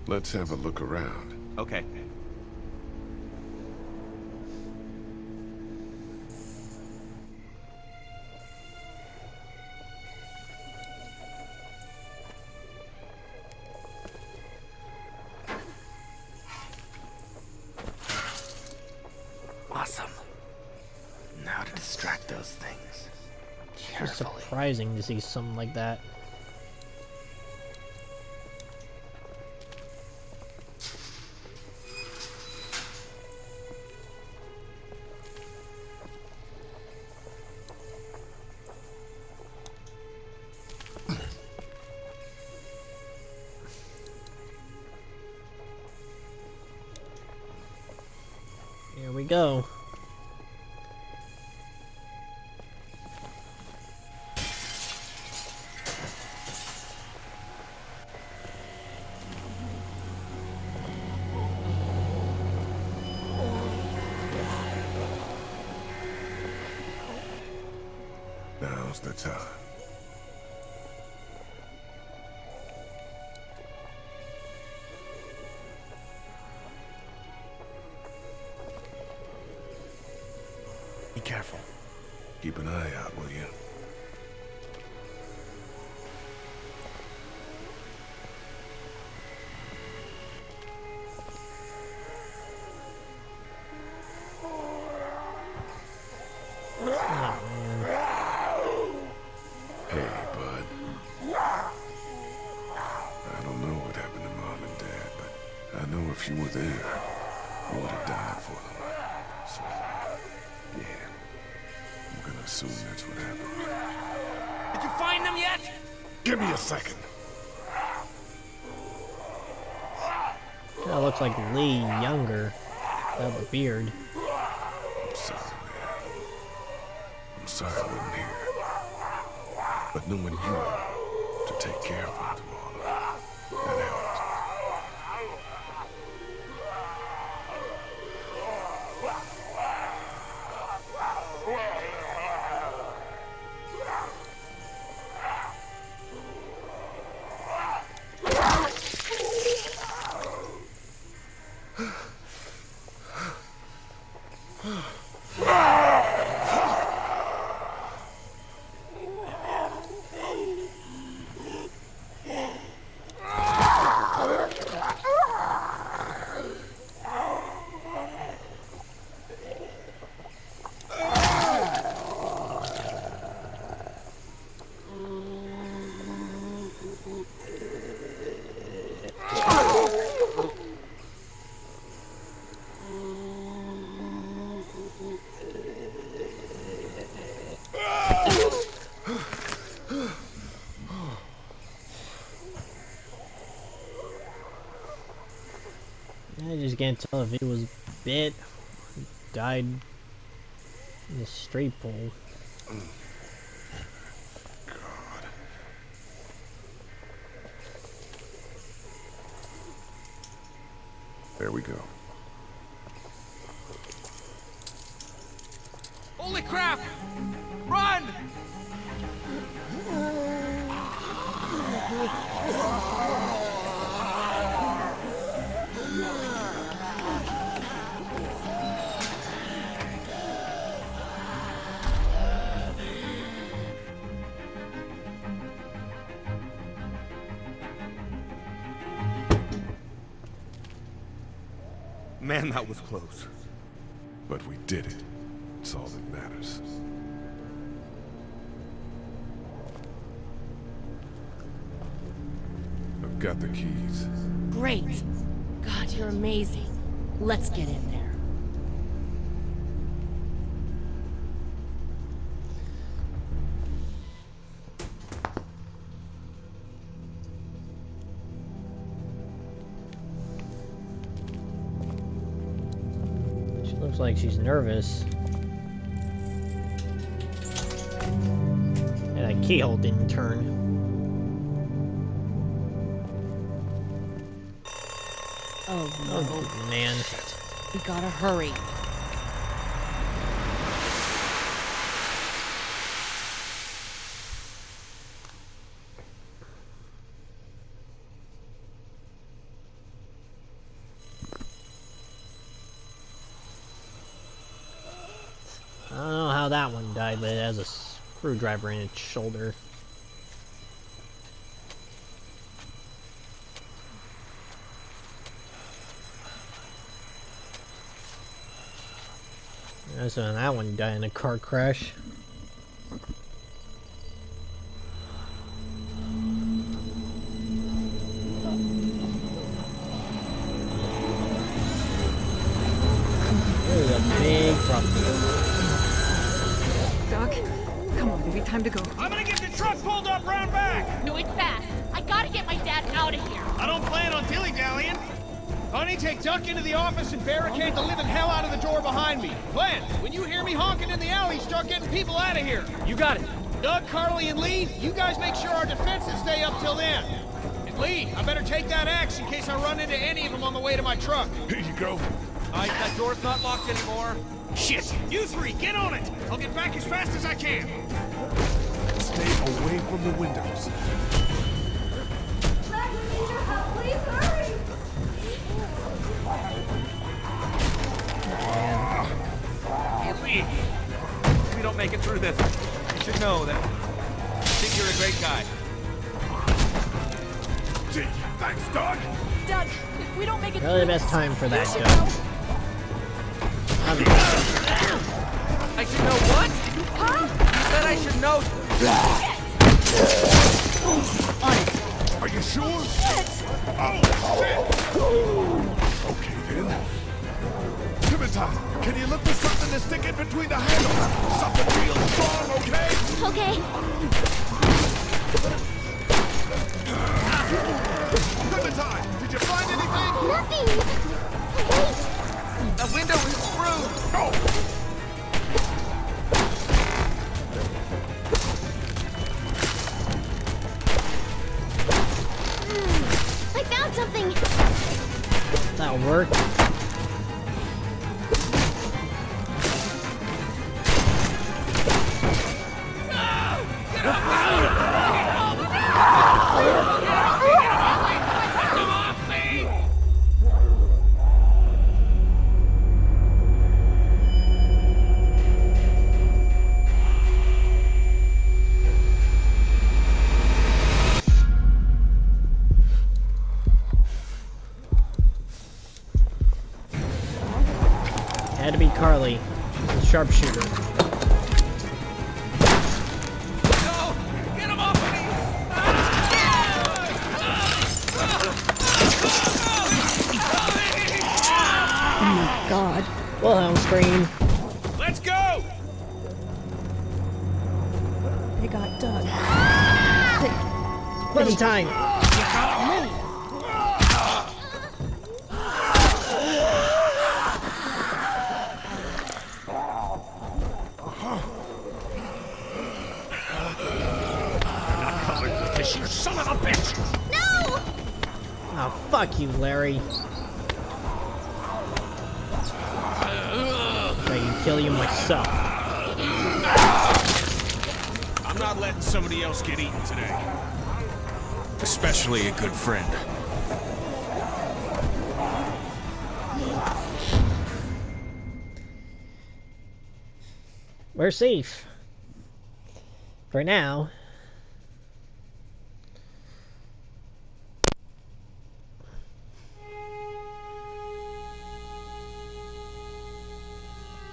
Let's have a look around. Okay. Awesome. Now to distract those things. It's Carefully. surprising to see something like that. Here we go. Now's the time. Be careful. Keep an eye out, will you? Hey, bud. I don't know what happened to Mom and Dad, but I know if you were there, you would have died for them. So, yeah. I'm gonna assume that's what happened. Did you find them yet? Give me a second. That looks like Lee younger. Without the beard. I'm sorry, man. I'm sorry I wasn't here. But knowing you to take care of them through all of that helped. just can't tell if it was bit or died in the straight pole. There we go. Holy crap! Run! Man, that was close. But we did it. It's all that matters. I've got the keys. Great. God, you're amazing. Let's get in there. She looks like she's nervous. Yeah, that keyhole didn't turn. Oh, no. Oh, man. We gotta hurry. I don't know how that one died, but it has a screwdriver in its shoulder. So that one died in a car crash. There's a big problem. Doc, come on, baby, time to go. I'm gonna get the truck pulled up round back! Do it fast. I gotta get my dad out of here. I don't plan on dilly-dallying. Honey, take Duck into the office and barricade the living hell out of the door behind me. Glenn, when you hear me honking in the alley, start getting people out of here. You got it. Doug, Carly, and Lee, you guys make sure our defenses stay up till then. And Lee, I better take that axe in case I run into any of them on the way to my truck. Here you go. That door's not locked anymore. Shit! You three, get on it! I'll get back as fast as I can. Stay away from the windows. Hey, Lee! If we don't make it through this, you should know that I think you're a great guy. Gee, thanks, Doug! Doug, if we don't make it Really the through best this, time for that, you should Doug. know. I should know what? Huh? You said I should know. Are you sure? Shit! Oh, shit! Okay, then. Clementine, can you look for something to stick in between the handles? Something real strong, okay? Okay. Clementine, did you find anything? Nothing. Wait. The window is screwed. Oh! I found something. That'll work. Had to be Carly, the sharpshooter. No! Get him off of me! Oh my god. Wilhelm scream. Let's go! They got Doug. Clementine! You got me! Fuck you, Larry. I can kill you myself. I'm not letting somebody else get eaten today. Especially a good friend. We're safe. For now.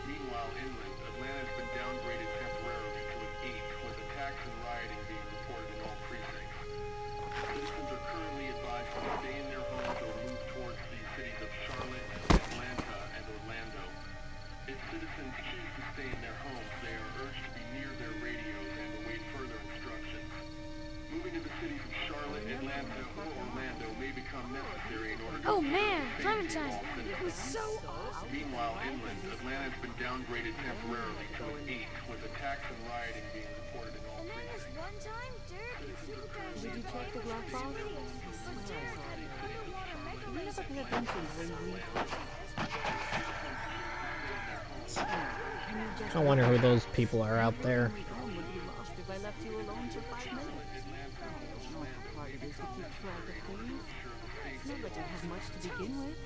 Meanwhile, inland, Atlanta has been downgraded temporarily to an 8, with attacks and rioting being reported in all precincts. Citizens are currently advised to stay in their homes or move towards the cities of Charlotte, Atlanta, and Orlando. If citizens choose to stay in their homes, they are urged to be near their radios and await further instructions. Moving to the cities of Charlotte, Atlanta, or Orlando may become necessary in order to Clementine, it was so awesome. Meanwhile, inland, Atlanta has been downgraded temporarily to an 8, with attacks and rioting being reported in all precincts. One time, Derek and Supercrash. Did you check the glove box? We never pay attention when we... I wonder who those people are out there. If I left you alone for 5 minutes. I don't know how hard it is to keep track of things. It's not that you have much to begin with.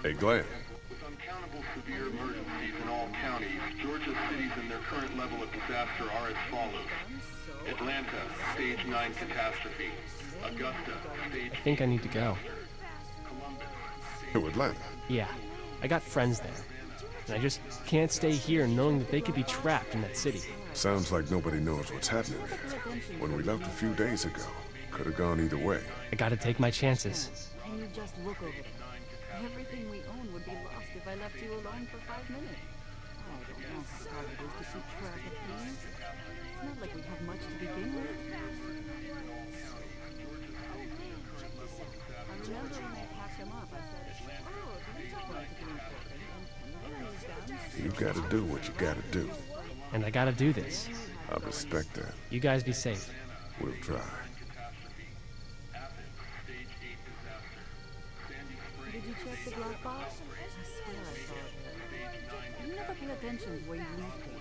Hey, Glenn. With uncountable severe emergencies in all counties, Georgia's cities and their current level of disaster are as follows. Atlanta, Stage 9 catastrophe. Augusta, Stage I think I need to go. To Atlanta? Yeah, I got friends there. And I just can't stay here knowing that they could be trapped in that city. Sounds like nobody knows what's happening there. When we left a few days ago, could have gone either way. I gotta take my chances. Can you just look over there? Everything we own would be lost if I left you alone for 5 minutes. I don't know how hard it is to keep track of things. It's not like we have much to begin with. I remember when I packed them up, I said, oh, these are going to be important. And then he's done. You gotta do what you gotta do. And I gotta do this. I respect that. You guys be safe. We'll try. Did you check the glove box? I swear I saw it. You never pay attention where you leave things.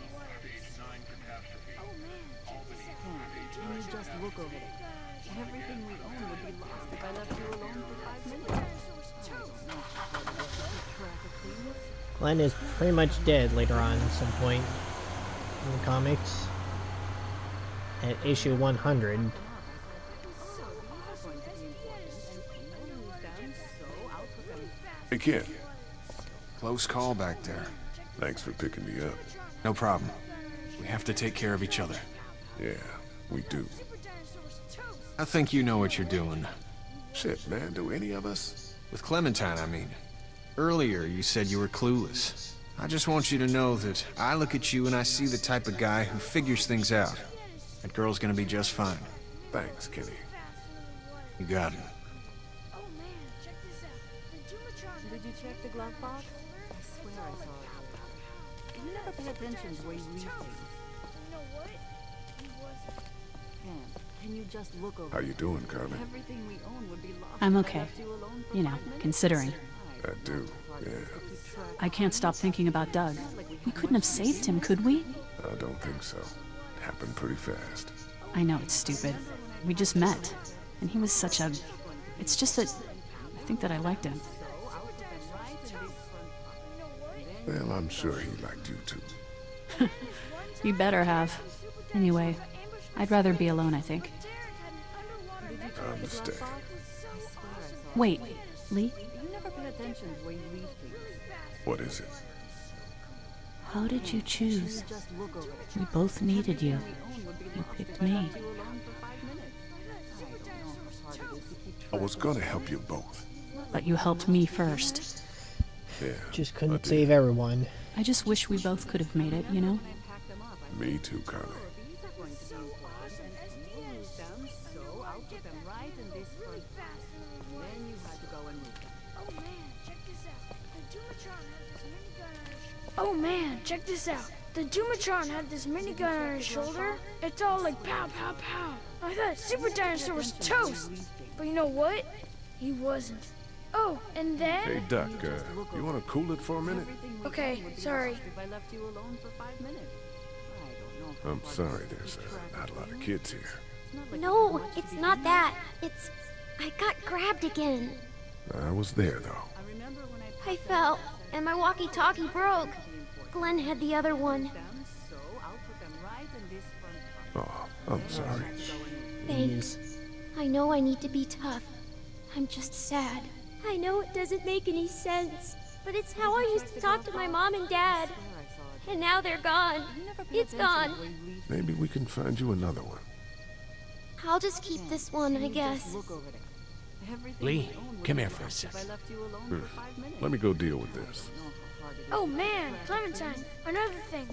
Can you just look over there? Everything we own would be lost if I left you alone for 5 minutes. I don't know how hard it is to keep track of things. Glenn is pretty much dead later on at some point in the comics. At issue 100. Hey, kid. Close call back there. Thanks for picking me up. No problem. We have to take care of each other. Yeah, we do. I think you know what you're doing. Shit, man, do any of us? With Clementine, I mean. Earlier, you said you were clueless. I just want you to know that I look at you and I see the type of guy who figures things out. That girl's gonna be just fine. Thanks, Kenny. You got it. Did you check the glove box? I swear I saw it. You never pay attention to where you leave things. Can you just look over? How you doing, Carly? Everything we own would be lost. I'm okay. You know, considering. I do, yeah. I can't stop thinking about Doug. We couldn't have saved him, could we? I don't think so. It happened pretty fast. I know it's stupid. We just met. And he was such a... It's just that... I think that I liked him. Well, I'm sure he liked you too. You better have. Anyway, I'd rather be alone, I think. I understand. Wait, Lee? You never pay attention where you leave things. What is it? How did you choose? We both needed you. You picked me. I was gonna help you both. But you helped me first. Yeah. Just couldn't save everyone. I just wish we both could have made it, you know? Me too, Carly. Oh man, check this out. The Doomatron had this minigun on his shoulder. It's all like pow, pow, pow. I thought Super Dinosaur was toast. But you know what? He wasn't. Oh, and then... Hey, Duck, you want to cool it for a minute? Okay, sorry. If I left you alone for 5 minutes. I don't know. I'm sorry, there's not a lot of kids here. No, it's not that. It's... I got grabbed again. I was there, though. I fell, and my walkie-talkie broke. Glenn had the other one. Oh, I'm sorry. Thanks. I know I need to be tough. I'm just sad. I know it doesn't make any sense, but it's how I used to talk to my mom and dad. And now they're gone. It's gone. Maybe we can find you another one. I'll just keep this one, I guess. Lee, come here for a sec. Let me go deal with this. Oh man, Clementine, another thing.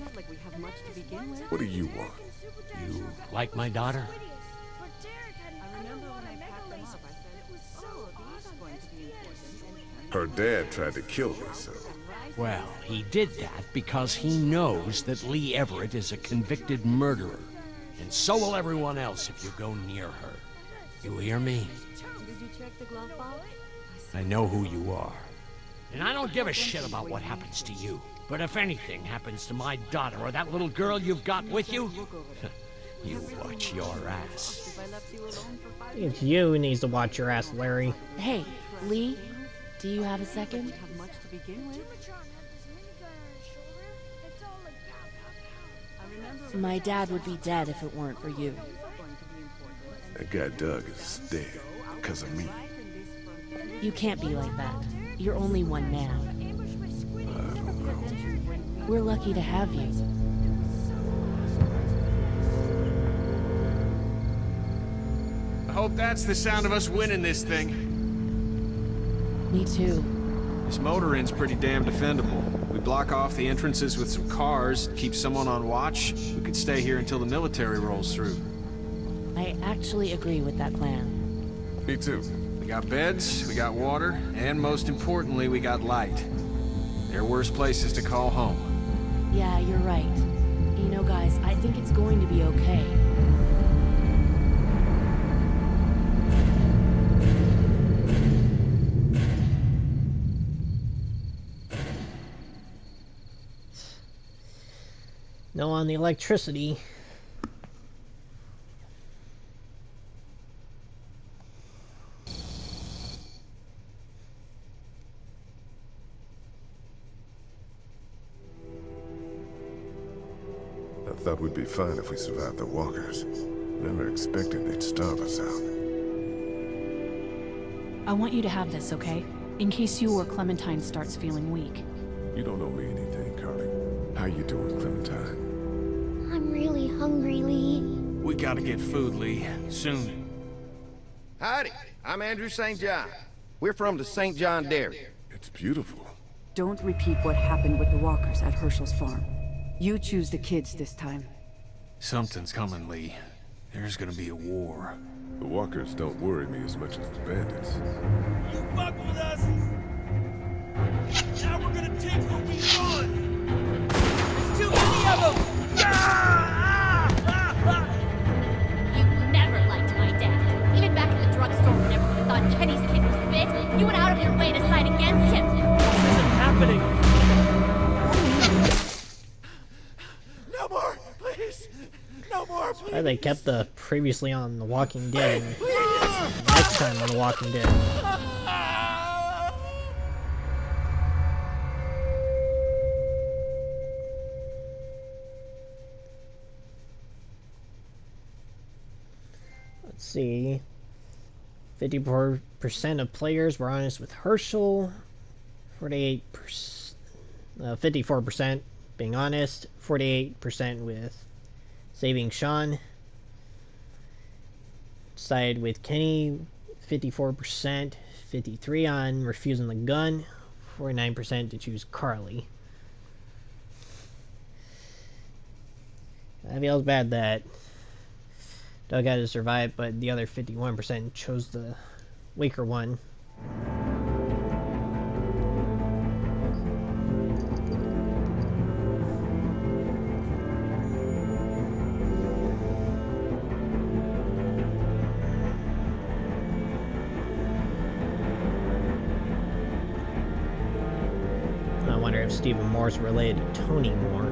What do you want? You like my daughter? Her dad tried to kill me, so... Well, he did that because he knows that Lee Everett is a convicted murderer. And so will everyone else if you go near her. You hear me? Did you check the glove box? I know who you are. And I don't give a shit about what happens to you. But if anything happens to my daughter or that little girl you've got with you, you watch your ass. It's you who needs to watch your ass, Larry. Hey, Lee, do you have a second? My dad would be dead if it weren't for you. That guy Doug is dead because of me. You can't be like that. You're only one man. We're lucky to have you. I hope that's the sound of us winning this thing. Me too. This motor inn's pretty damn defendable. We block off the entrances with some cars, keep someone on watch. We could stay here until the military rolls through. I actually agree with that plan. Me too. We got beds, we got water, and most importantly, we got light. There are worse places to call home. Yeah, you're right. You know, guys, I think it's going to be okay. No on the electricity. I thought we'd be fine if we survived the walkers. Never expected they'd starve us out. I want you to have this, okay? In case you or Clementine starts feeling weak. You don't owe me anything, Carly. How you doing, Clementine? I'm really hungry, Lee. We gotta get food, Lee. Soon. Howdy, I'm Andrew St. John. We're from the St. John Dairy. It's beautiful. Don't repeat what happened with the walkers at Herschel's farm. You choose the kids this time. Something's coming, Lee. There's gonna be a war. The walkers don't worry me as much as the bandits. You fuck with us! Now we're gonna take what we want! There's too many of them! You've never liked my dad. Even back at the drugstore whenever you thought Kenny's kid was bit, you went out of your way to side against him. This isn't happening. No more, please! No more, please! Why they kept the previously on The Walking Dead and next time on The Walking Dead. Let's see. 54% of players were honest with Herschel. 54% being honest. 48% with saving Sean. Sided with Kenny. 54%. 53% on refusing the gun. 49% to choose Carly. I feel bad that Doug had to survive, but the other 51% chose the weaker one. wonder if Stephen Moore's related to Tony Moore.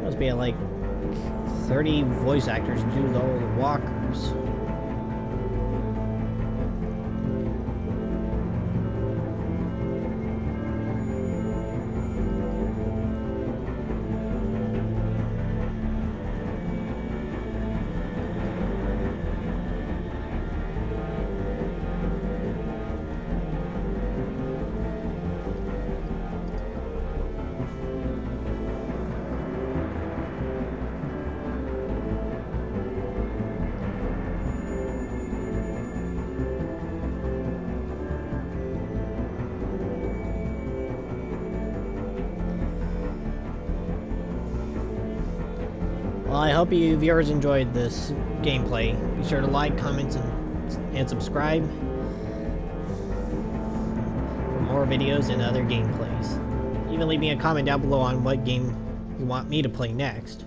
Must be like 30 voice actors do all the walkers. Well, I hope you viewers enjoyed this gameplay. Be sure to like, comment, and subscribe for more videos and other gameplays. Even leave me a comment down below on what game you want me to play next.